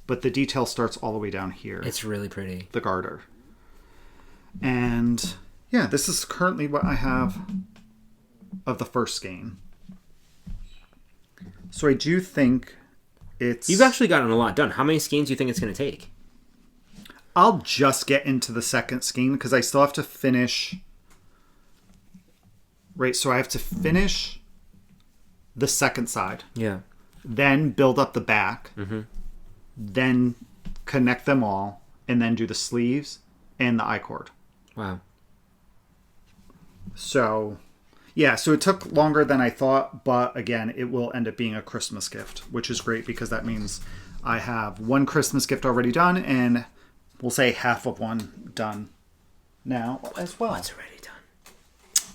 But the detail starts all the way down here. It's really pretty. The garter. And yeah, this is currently what I have of the first skein. So I do think it's... You've actually gotten a lot done. How many skeins do you think it's going to take? I'll just get into the second skein because I still have to finish... Right, so I have to finish the second side. Yeah. Then build up the back. Mm-hmm. Then connect them all. And then do the sleeves and the I-cord. Wow. So, yeah, so it took longer than I thought. But again, it will end up being a Christmas gift, which is great because that means I have one Christmas gift already done and we'll say half of one done now as well. What's already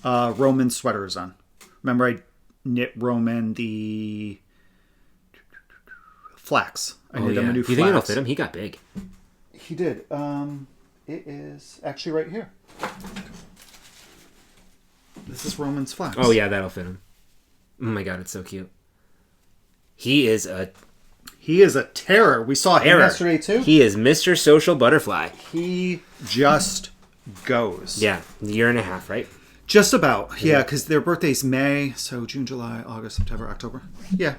done? Roman sweater is on. Remember I knit Roman the flax. I knit him a new flax. You think it'll fit him? He got big. He did. It is actually right here. This is Roman's flax. Oh, yeah, that'll fit him. Oh, my God, it's so cute. He is a terror. We saw him yesterday, too. He is Mr. Social Butterfly. He just goes. Yeah, a year and a half, right? Just about. Yeah, because their birthday's May, so June, July, August, September, October. Yeah.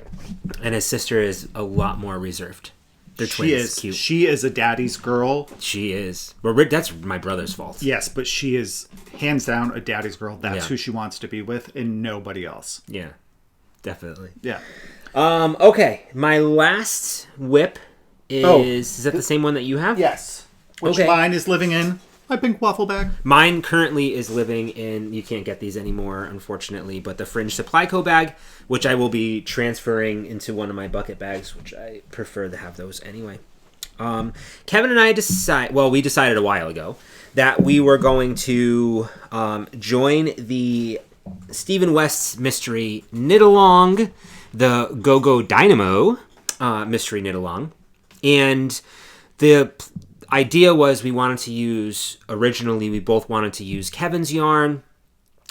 And his sister is a lot more reserved. They're twins. She is. Cute. She is a daddy's girl. She is. Well, that's my brother's fault. Yes, but she is hands down a daddy's girl. That's who she wants to be with, and nobody else. Yeah, definitely. Yeah. Okay, my last whip is that the same one that you have? Yes. Which mine is living in my pink waffle bag. Mine currently is living in, you can't get these anymore, unfortunately, but the Fringe Supply Co. bag, which I will be transferring into one of my bucket bags, which I prefer to have those anyway. Kevin and I we decided a while ago that we were going to join the Stephen West's Mystery Knit-Along, the Go-Go Dynamo Mystery Knit-Along. And the idea was we both wanted to use Kevin's yarn,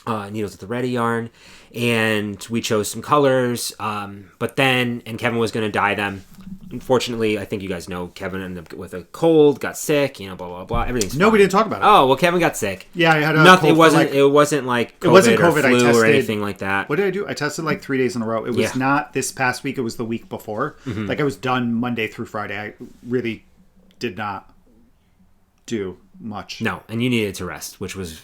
Needles at the Ready yarn, and we chose some colors, and Kevin was going to dye them. Unfortunately, I think you guys know, Kevin ended up with a cold, got sick, blah, blah, blah. Everything's fine. We didn't talk about it. Oh, well, Kevin got sick. Yeah, I had nothing. It wasn't like COVID, it wasn't COVID. Or flu I tested, or anything like that. What did I do? I tested like 3 days in a row. It was not this past week. It was the week before. Mm-hmm. Like I was done Monday through Friday. I really did not do much. No, and you needed to rest, which was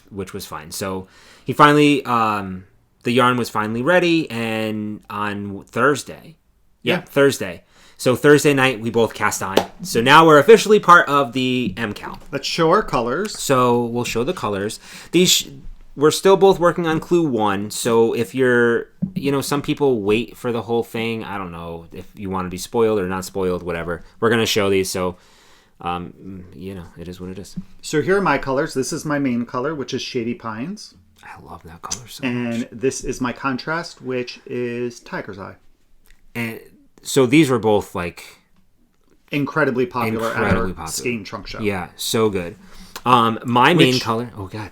fine. So he finally, the yarn was finally ready, and on Thursday. Thursday. So Thursday night, we both cast on. So now we're officially part of the MCal. Let's show our colors. So we'll show the colors. We're still both working on Clue 1. So if you're, some people wait for the whole thing. I don't know if you want to be spoiled or not spoiled, whatever. We're going to show these. So, it is what it is. So here are my colors. This is my main color, which is Shady Pines. I love that color so much. And this is my contrast, which is Tiger's Eye. And so these were both incredibly popular at our Skein Trunk Show. Yeah, so good. My main color. Oh God,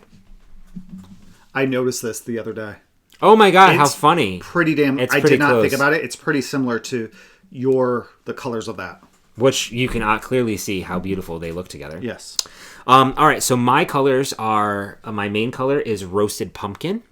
I noticed this the other day. Oh my God, how funny! Pretty damn. I did not think about it. It's pretty similar to the colors of that, which you can clearly see how beautiful they look together. Yes. All right, so my colors are. My main color is Roasted Pumpkin.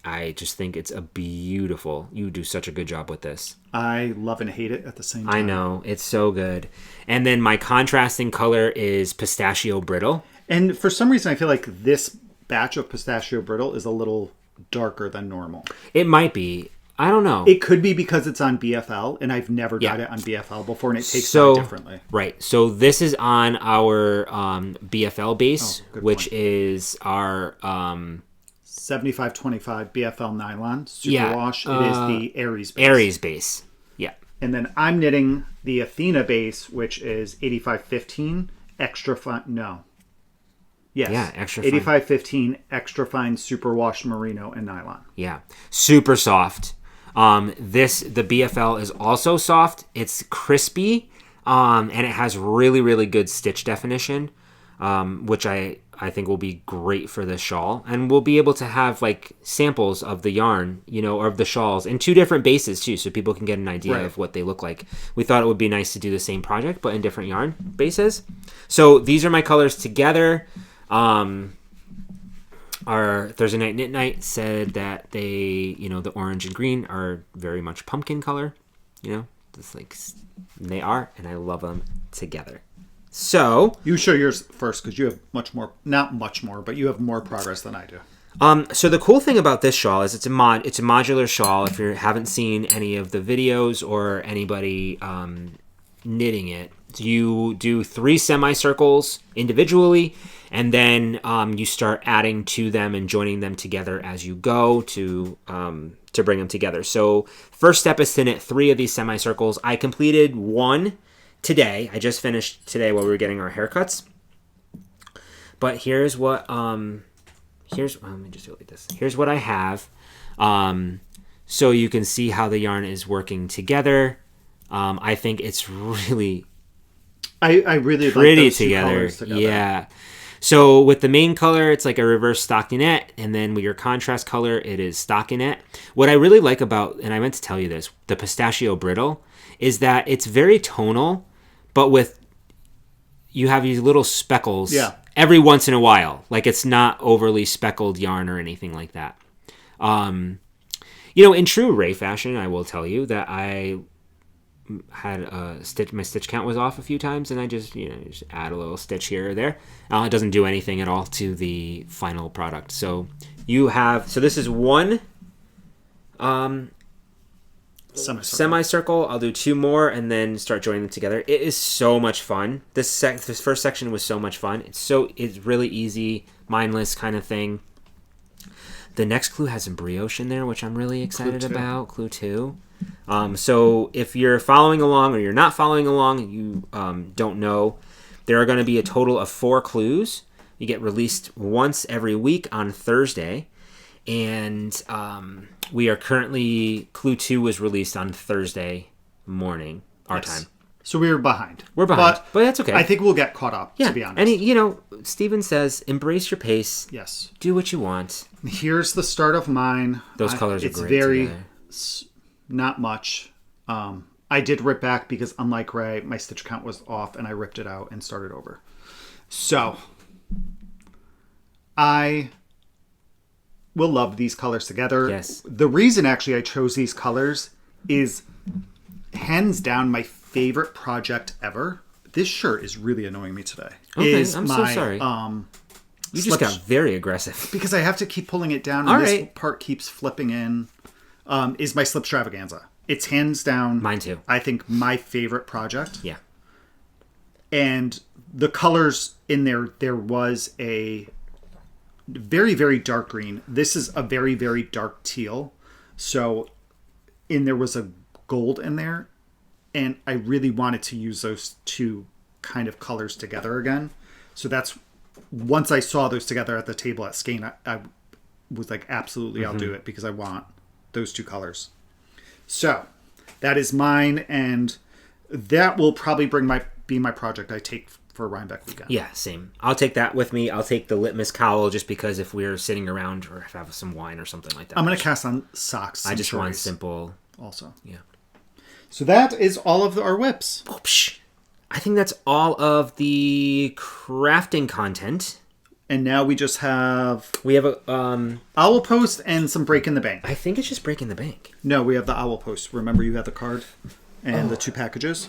I just think it's beautiful. You do such a good job with this. I love and hate it at the same time. I know. It's so good. And then my contrasting color is Pistachio Brittle. And for some reason, I feel like this batch of Pistachio Brittle is a little darker than normal. It might be. I don't know. It could be because it's on BFL, and I've never dyed it on BFL before, and it takes dye differently. Right. So this is on our BFL base, which is our... 7525 BFL nylon superwash. It is the Aries base. Aries base. Yeah. And then I'm knitting the Athena base, which is 8515 extra fine. No. Yes. Yeah, extra fine. 8515 extra fine superwash merino and nylon. Yeah. Super soft. The BFL is also soft. It's crispy. And it has really, really good stitch definition. Which I think will be great for this shawl, and we'll be able to have samples of the yarn, or of the shawls in 2 different bases too, so people can get an idea of what they look like. We thought it would be nice to do the same project, but in different yarn bases. So these are my colors together. Our Thursday Night Knit Night said that they, the orange and green are very much pumpkin color, they are, and I love them together. So you show yours first because you have not much more, but you have more progress than I do. So the cool thing about this shawl is it's a modular shawl. If you haven't seen any of the videos or anybody knitting it, you do 3 semicircles individually, and then you start adding to them and joining them together as you go to bring them together. So first step is to knit 3 of these semicircles. I completed 1 today. I just finished today while we were getting our haircuts. But here's what let me just do it like this. Here's what I have. So you can see how the yarn is working together. I think it's really I really pretty like those together. together. Yeah. So with the main color, it's like a reverse stockinette, and then with your contrast color, it is stockinette. What I really like about, and I meant to tell you this, the pistachio brittle, is that it's very tonal, but you have these little speckles every once in a while. Like it's not overly speckled yarn or anything like that. In true Ray fashion, I will tell you that I had my stitch count was off a few times, and I just add a little stitch here or there. It doesn't do anything at all to the final product. So this is one semicircle. I'll do 2 more and then start joining them together. It is so much fun. This first section was so much fun. It's really easy, mindless kind of thing. The next clue has some brioche in there, which I'm really excited about. Clue 2. So if you're following along or you're not following along, you don't know, there are going to be a total of 4 clues. You get released once every week on Thursday. And we are currently, clue 2 was released on Thursday morning, our time. So we're behind. But that's okay. I think we'll get caught up, to be honest. And, Steven says, embrace your pace. Yes. Do what you want. Here's the start of mine. Those colors are great. It's very, not much. I did rip back because, unlike Ray, my stitch count was off, and I ripped it out and started over. So, I will love these colors together. Yes. The reason, actually, I chose these colors is hands down my favorite project ever. This shirt is really annoying me today. Okay, I'm so sorry. You just got very aggressive. Because I have to keep pulling it down, and this part keeps flipping in. Is my slip extravaganza. It's hands down. Mine too. I think my favorite project. Yeah. And the colors in there was a very, very dark green. This is a very, very dark teal. So, there was a gold in there. And I really wanted to use those 2 kind of colors together again. So that's, once I saw those together at the table at Skane, I was like, absolutely, I'll do it because I want those 2 colors. So that is mine, and that will probably be my project I take for Rybeck weekend. Yeah, same. I'll take that with me. I'll take the litmus cowl just because if we're sitting around or have some wine or something like that. I'm going to cast on socks. I just want simple. Also. Yeah. So that is all of our whips. Oops. I think that's all of the crafting content. And now we just have... We have a... Owl Post and some Break in the Bank. I think it's just Break in the Bank. No, we have the Owl Post. Remember you had the card and the 2 packages?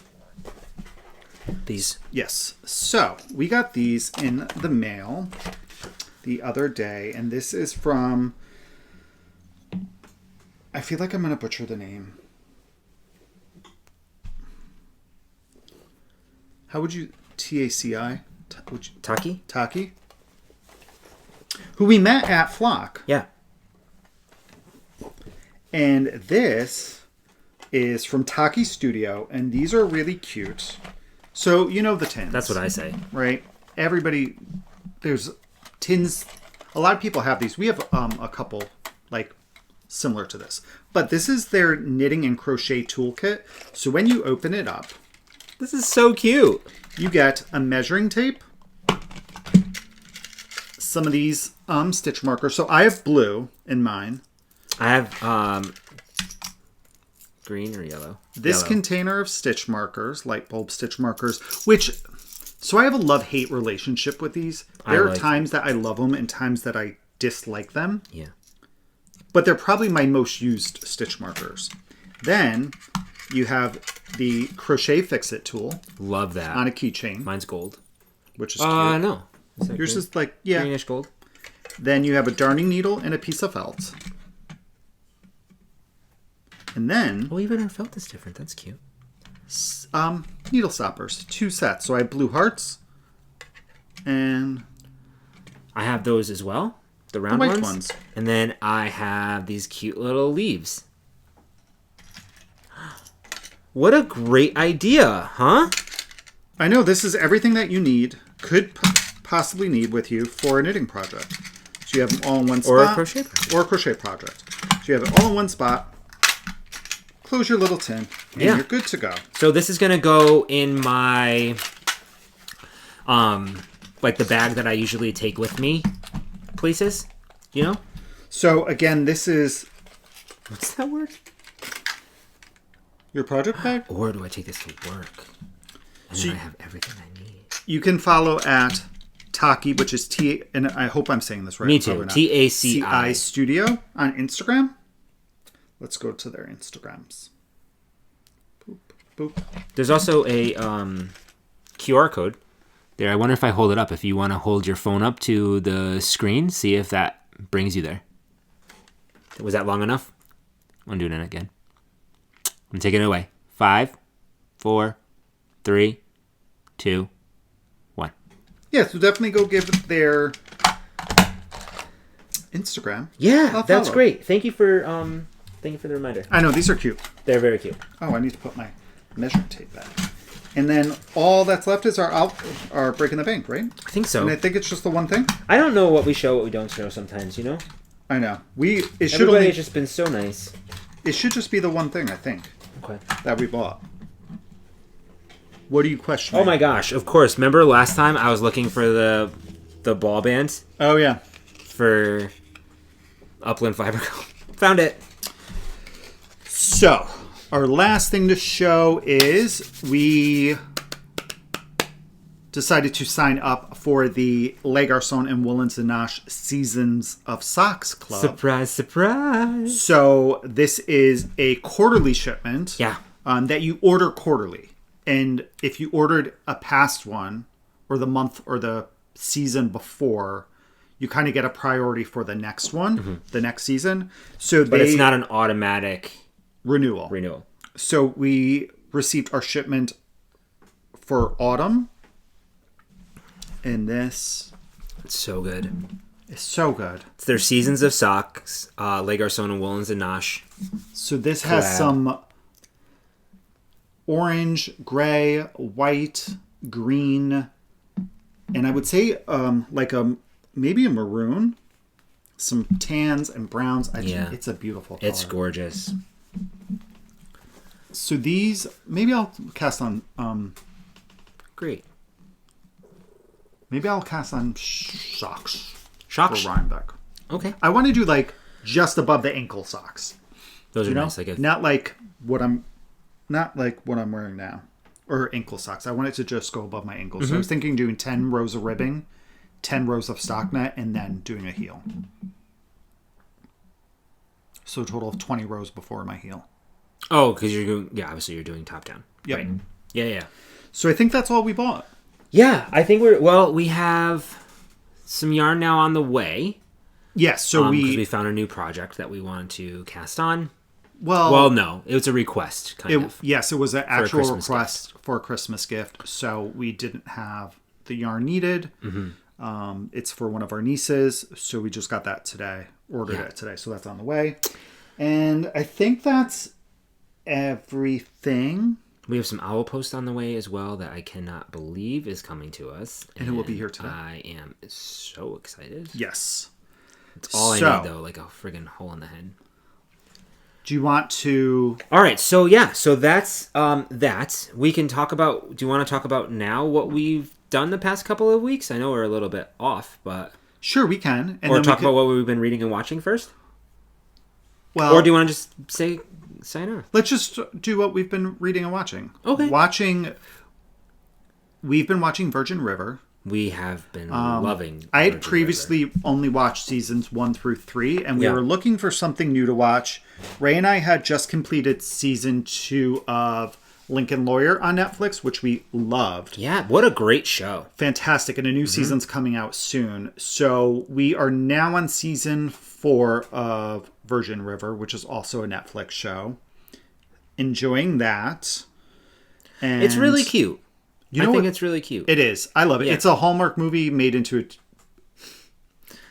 These. Yes. So, we got these in the mail the other day. And this is from... I feel like I'm going to butcher the name. How would you... T-A-C-I? Taki? Taki? Who we met at Flock. Yeah. And this is from Taki Studio, and these are really cute. So, you know the tins. That's what I say. Right? Everybody, there's tins. A lot of people have these. We have a couple, like, similar to this. But this is their knitting and crochet toolkit. So when you open it up... This is so cute. You get a measuring tape, some of these stitch markers. So I have blue in mine. I have green or yellow. This container of stitch markers, light bulb stitch markers, which... So I have a love-hate relationship with these. There are times that I love them and times that I dislike them. Yeah. But they're probably my most used stitch markers. Then... You have the Crochet Fix-It tool. Love that. On a keychain. Mine's gold. Which is cute. No. Is yours green? Is like, yeah. Greenish gold. Then you have a darning needle and a piece of felt. And then... Oh, even our felt is different. That's cute. Needle stoppers. 2 sets. So I have blue hearts. And... I have those as well. The round ones. And then I have these cute little leaves. What a great idea, huh? I know, this is everything that you could possibly need with you for a knitting project. So you have them all in one spot. Or a crochet project. Or a crochet project. So you have it all in one spot. Close your little tin. And you're good to go. So this is going to go in my like the bag that I usually take with me places, you know? So again, this is What's that word? your project bag. Or do I take this to work? And then I have everything I need. You can follow at Taki, which is T, and I hope I'm saying this right. Me too. TACI Studio on Instagram. Let's go to their Instagrams. Boop, boop. There's also a QR code there. I wonder if I hold it up. If you want to hold your phone up to the screen, see if that brings you there. Was that long enough? I'm doing it again. I'm taking it away. 5, 4, 3, 2, 1. Yeah, so definitely go give their Instagram. Yeah, that's great. Thank you for the reminder. I know, these are cute. They're very cute. Oh, I need to put my measuring tape back. And then all that's left is our Breaking the Bank, right? I think so. And I think it's just the one thing. I don't know what we show, what we don't show sometimes, you know? I know. Everybody has just been so nice. It should just be the one thing, I think, Okay. that we bought. What are you questioning? Oh my gosh, of course. Remember last time I was looking for the ball bands Oh, yeah. for Upland Fiber Co. Found it. So, our last thing to show is we decided to sign up for the Les Garçons and Woolen Co Seasons of Socks Club. Surprise, surprise. So, this is a quarterly shipment. Yeah. That you order quarterly. And if you ordered a past one, or the month or the season before, you kind of get a priority for the next one, the next season. But it's not an automatic renewal. So we received our shipment for autumn. And this It's so good. is so good. It's their Seasons of Socks, Les Garçons and Woolens and Nosh. So this has Collab. some orange, gray, white, green, and I would say maybe a maroon, some tans and browns. It's a beautiful color. It's gorgeous. So these, maybe I'll cast on Great. maybe I'll cast on socks Socks? for Rybeck. Okay. I want to do like just above the ankle socks. Those are You know, nice. not like what I'm wearing now, or ankle socks. I want it to just go above my ankles. So I was thinking doing 10 rows of ribbing, 10 rows of stockinette, and then doing a heel. So a total of 20 rows before my heel. Oh, because obviously you're doing top down. Yep. Right. Yeah. So I think that's all we bought. Yeah, I think we have some yarn now on the way. Yes, so because we found a new project that we wanted to cast on. Well, no, it was a request, kind of. Yes, it was an actual Christmas request for a Christmas gift. So we didn't have the yarn needed. It's for one of our nieces, so we just got that today. Ordered it today, so that's on the way. And I think that's everything. We have some owl post on the way as well that I cannot believe is coming to us. And it will be here today. I am so excited. Yes. It's all I need, though, like a friggin' hole in the head. Do you want to... All right, so that's that. We can talk about... Do you want to talk about now what we've done the past couple of weeks? I know we're a little bit off, but... Sure, we can. And or talk about what we've been reading and watching first? Well... Or do you want to just sign off? Let's just do what we've been reading and watching. Okay. We've been watching Virgin River. We have been loving I had Virgin previously River. only watched seasons 1 through 3, and we were looking for something new to watch. Ray and I had just completed season 2 of Lincoln Lawyer on Netflix, which we loved. Yeah, what a great show. Fantastic, and a new season's coming out soon. So we are now on season 4 of Virgin River, which is also a Netflix show. Enjoying that. And it's really cute. I think it's really cute. It is. I love it. Yeah. It's a Hallmark movie made into a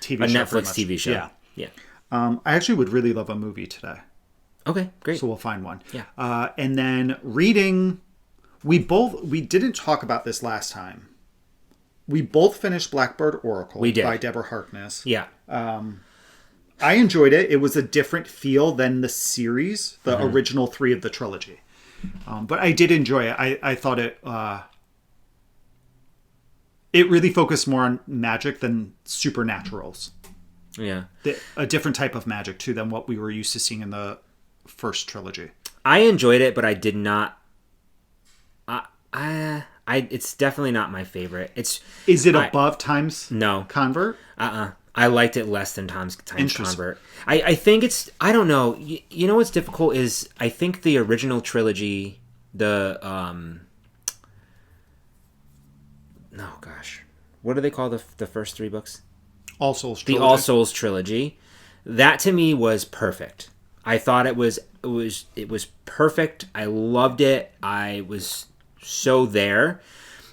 TV show. A Netflix TV show. Yeah. I actually would really love a movie today. Okay, great. So we'll find one. Yeah. And then reading, we didn't talk about this last time. We both finished Blackbird Oracle by Deborah Harkness. Yeah. I enjoyed it. It was a different feel than the series, the original 3 of the trilogy. But I did enjoy it. I thought it it really focused more on magic than supernaturals. Yeah. A different type of magic, too, than what we were used to seeing in the first trilogy. I enjoyed it, but I did not... it's definitely not my favorite. Is it above Times No. Convert? I liked it less than Times Convert. I think it's... I don't know. You know what's difficult is I think the original trilogy, oh gosh. What do they call the first 3 books? All Souls trilogy. The All Souls trilogy. That to me was perfect. I thought it was perfect. I loved it. I was so there.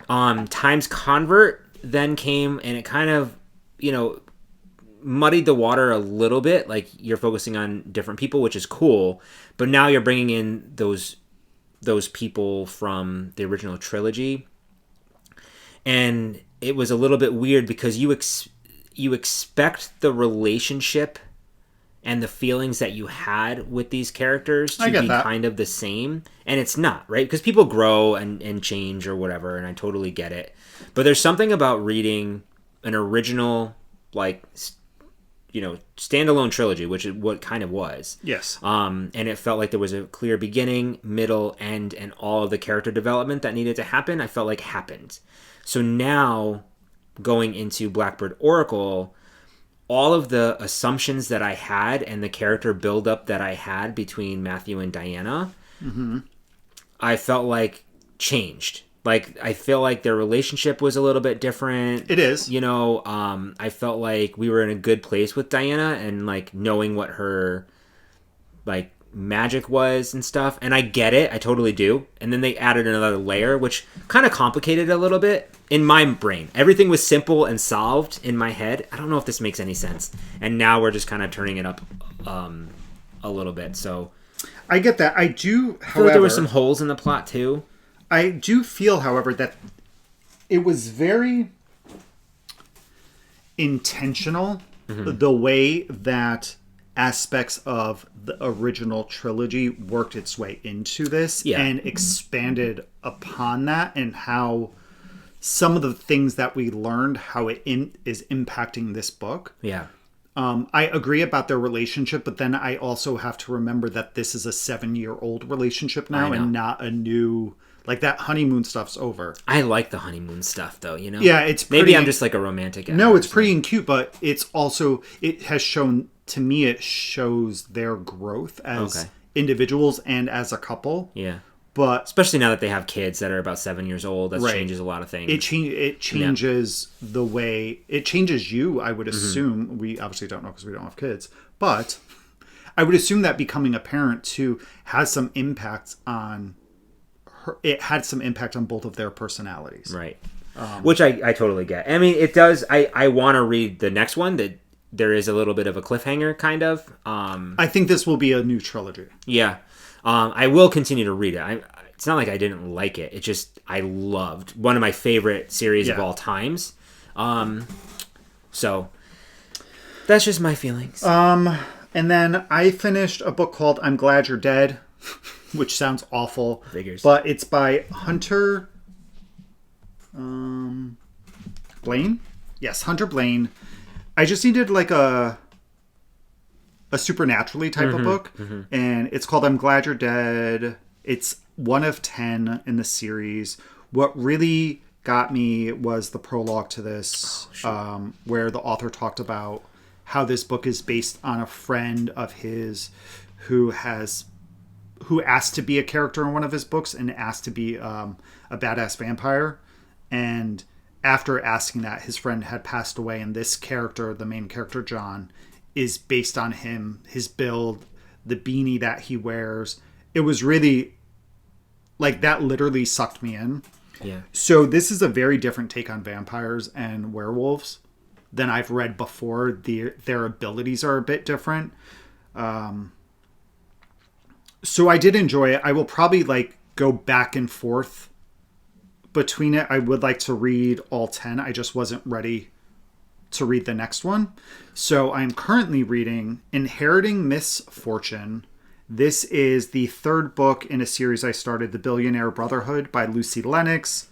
Times Convert then came and it kind of, muddied the water a little bit. Like you're focusing on different people, which is cool. But now you're bringing in those people from the original trilogy. And it was a little bit weird because you expect the relationship and the feelings that you had with these characters to be kind of the same. And it's not, right? Because people grow and change or whatever, and I totally get it. But there's something about reading an original, standalone trilogy, which is what kind of was. Yes. And it felt like there was a clear beginning, middle, end, and all of the character development that needed to happen, I felt like happened. So now, going into Blackbird Oracle, all of the assumptions that I had and the character buildup that I had between Matthew and Diana, I felt like changed. Like, I feel like their relationship was a little bit different. It is. I felt like we were in a good place with Diana and, knowing what her, magic was and stuff. And I get it. I totally do. And then they added another layer, which kind of complicated it a little bit in my brain. Everything was simple and solved in my head. I don't know if this makes any sense. And now we're just kind of turning it up a little bit. So I get that. I do, I feel like there were some holes in the plot, too. I do feel, however, that it was very intentional, the way that aspects of the original trilogy worked its way into this and expanded upon that, and how some of the things that we learned, how it is impacting this book. Yeah. I agree about their relationship, but then I also have to remember that this is a 7-year-old relationship now and not a new... that honeymoon stuff's over. I like the honeymoon stuff, though, Yeah, it's pretty... Maybe I'm just like a romantic guy. No, it's pretty cute, but it's also... It has shown... To me, it shows their growth as individuals and as a couple. Yeah. But... Especially now that they have kids that are about 7 years old. That changes a lot of things. It changes the way... It changes you, I would assume. We obviously don't know because we don't have kids. But I would assume that becoming a parent, too, has some impact on... It had some impact on both of their personalities. Right. Which I totally get. I mean, it does... I want to read the next one. That there is a little bit of a cliffhanger, kind of. I think this will be a new trilogy. Yeah. I will continue to read it. It's not like I didn't like it. It just... I loved. One of my favorite series of all times. So... That's just my feelings. And then I finished a book called I'm Glad You're Dead, which sounds awful. Figures. But it's by Hunter Blaine? Yes, Hunter Blaine. I just needed a supernaturally type of book. And it's called I'm Glad You're Dead. It's 1 of 10 in the series. What really got me was the prologue to this, where the author talked about how this book is based on a friend of his who asked to be a character in one of his books and asked to be a badass vampire. And after asking that, his friend had passed away, and this character, the main character, John, is based on him, his build, the beanie that he wears. It was really... that literally sucked me in. Yeah. So this is a very different take on vampires and werewolves than I've read before. Their abilities are a bit different. So I did enjoy it. I will probably go back and forth between it. I would like to read all 10. I just wasn't ready to read the next one. So I'm currently reading Inheriting Misfortune. This is the third book in a series I started, The Billionaire Brotherhood by Lucy Lennox.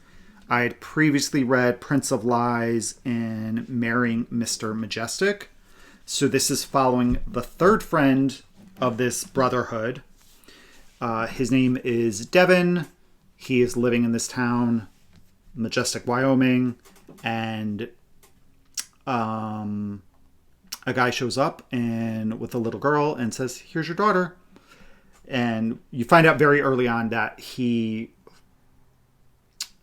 I had previously read Prince of Lies and Marrying Mr. Majestic. So this is following the third friend of this brotherhood. His name is Devin. He is living in this town, Majestic, Wyoming. And a guy shows up and with a little girl and says, "Here's your daughter." And you find out very early on that he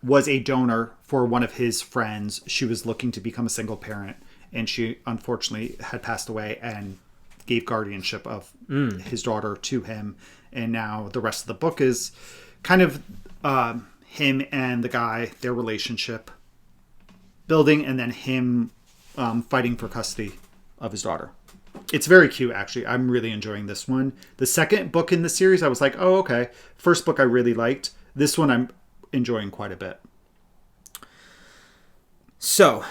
was a donor for one of his friends. She was looking to become a single parent, and she unfortunately had passed away and gave guardianship of his daughter to him. And now the rest of the book is kind of him and the guy, their relationship building, and then him fighting for custody of his daughter. It's very cute, actually. I'm really enjoying this one. The second book in the series, I was like, oh, okay. First book I really liked. This one I'm enjoying quite a bit. So,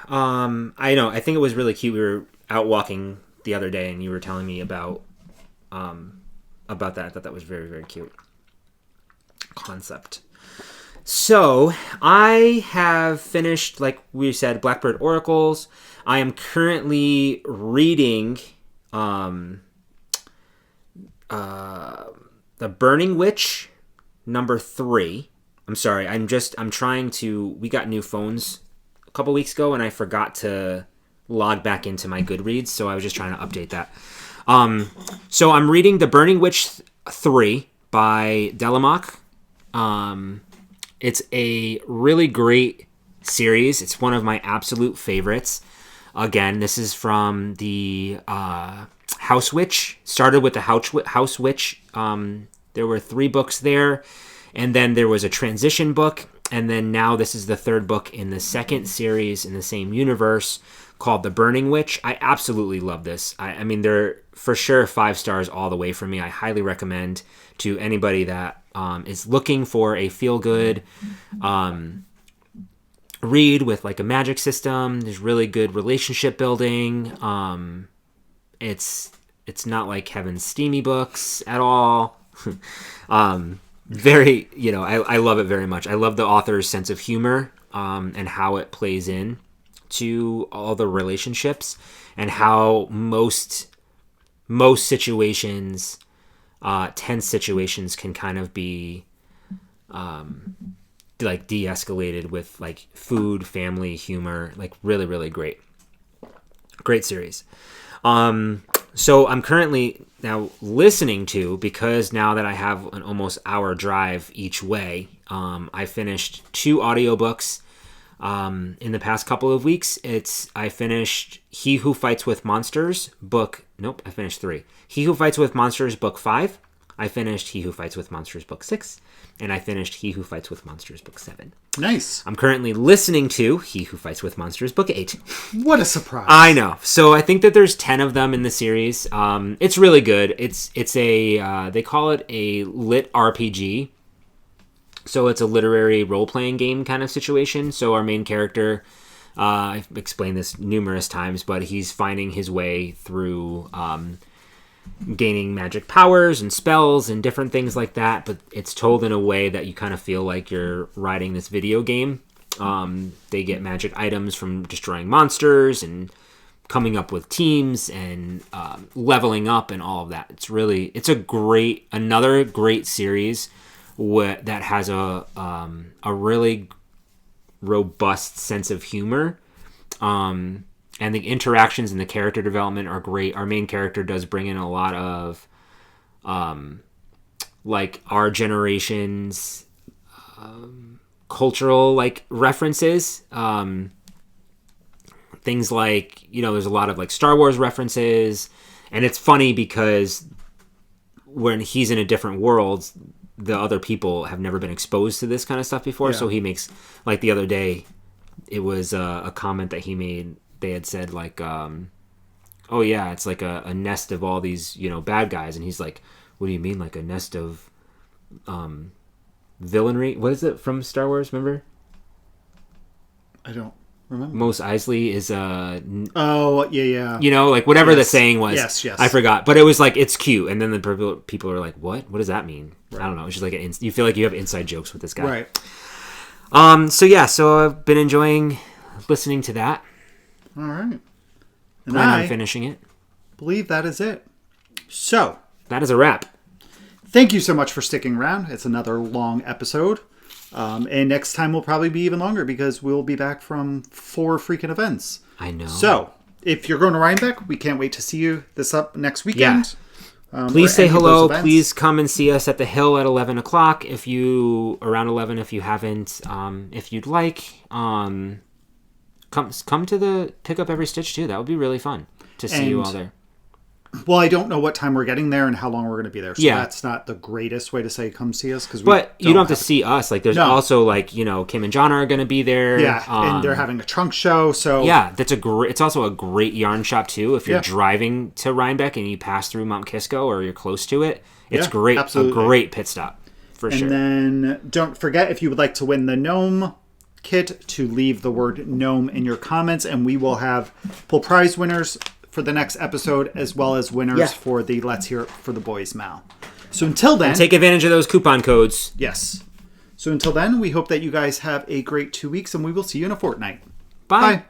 I know. I think it was really cute. We were out walking the other day, and you were telling me about that. I thought that was very, very cute concept. So, I have finished, like we said, Blackbird Oracles. I am currently reading The Burning Witch, number 3. I'm sorry, I'm trying to... We got new phones a couple weeks ago, and I forgot to log back into my Goodreads, so I was just trying to update that. So I'm reading The Burning Witch 3 by Delamock. It's a really great series. It's one of my absolute favorites. Again, this is from the House Witch. Started with the House Witch. There were 3 books there. And then there was a transition book. And then now this is the 3rd book in the 2nd series in the same universe called The Burning Witch. I absolutely love this. I mean, they're for sure 5 stars all the way for me. I highly recommend to anybody that is looking for a feel-good read with like a magic system. There's really good relationship building. It's not like Kevin's steamy books at all. Very, I love it very much. I love the author's sense of humor and how it plays in to all the relationships and how most situations, tense situations, can kind of be like de-escalated with like food, family, humor. Like really, really great series. So I'm currently now listening to, because now that I have an almost hour drive each way, I finished 2 audiobooks in the past couple of weeks. I finished He Who Fights with Monsters I finished 3. He Who Fights with Monsters book 5. I finished He Who Fights with Monsters book 6. And I finished He Who Fights with Monsters book 7. Nice. I'm currently listening to He Who Fights with Monsters book 8. What a surprise. I know. So I think that there's 10 of them in the series. It's really good. It's a they call it a lit RPG. So it's a literary role-playing game kind of situation. So our main character, I've explained this numerous times, but he's finding his way through gaining magic powers and spells and different things like that, but it's told in a way that you kind of feel like you're riding this video game. They get magic items from destroying monsters and coming up with teams and leveling up and all of that. It's another great series that has a really robust sense of humor. And the interactions and the character development are great. Our main character does bring in a lot of, like, our generation's cultural, like, references. Things like, there's a lot of, like, Star Wars references. And it's funny because when he's in a different world, the other people have never been exposed to this kind of stuff before. Yeah. So he makes, like, the other day, it was a comment that he made. They had said, like, oh yeah, it's like a nest of all these, bad guys. And he's like, what do you mean, like a nest of villainry? What is it from Star Wars, remember? I don't remember. Mos Eisley is oh, yeah. Like whatever the saying was. Yes. I forgot. But it was like, it's cute. And then the people are like, what? What does that mean? Right. I don't know. It's just like, you feel like you have inside jokes with this guy. Right. So I've been enjoying listening to that. All right. And Plan on finishing it. Believe that is it. So that is a wrap. Thank you so much for sticking around. It's another long episode. And next time will probably be even longer because we'll be back from 4 freaking events. I know. So, if you're going to Rybeck, we can't wait to see you next weekend. Yeah. Please say hello. Please come and see us at the Hill at 11 o'clock. Around 11 if you haven't. If you'd like, come to pick up every stitch too. That would be really fun to see you all there. Well, I don't know what time we're getting there and how long we're going to be there. So that's not the greatest way to say come see us. But you don't have to see us. Like, there's also, like, Kim and John are going to be there. Yeah, and they're having a trunk show. So yeah, it's also a great yarn shop, too. If you're driving to Rybeck and you pass through Mount Kisco or you're close to it, it's great. Absolutely. A great pit stop, for sure. And then don't forget, if you would like to win the gnome kit, to leave the word gnome in your comments, and we will pull prize winners for the next episode, as well as winners for the Let's Hear It for the Boys Mal. So until then... And take advantage of those coupon codes. Yes. So until then, we hope that you guys have a great 2 weeks, and we will see you in a fortnight. Bye.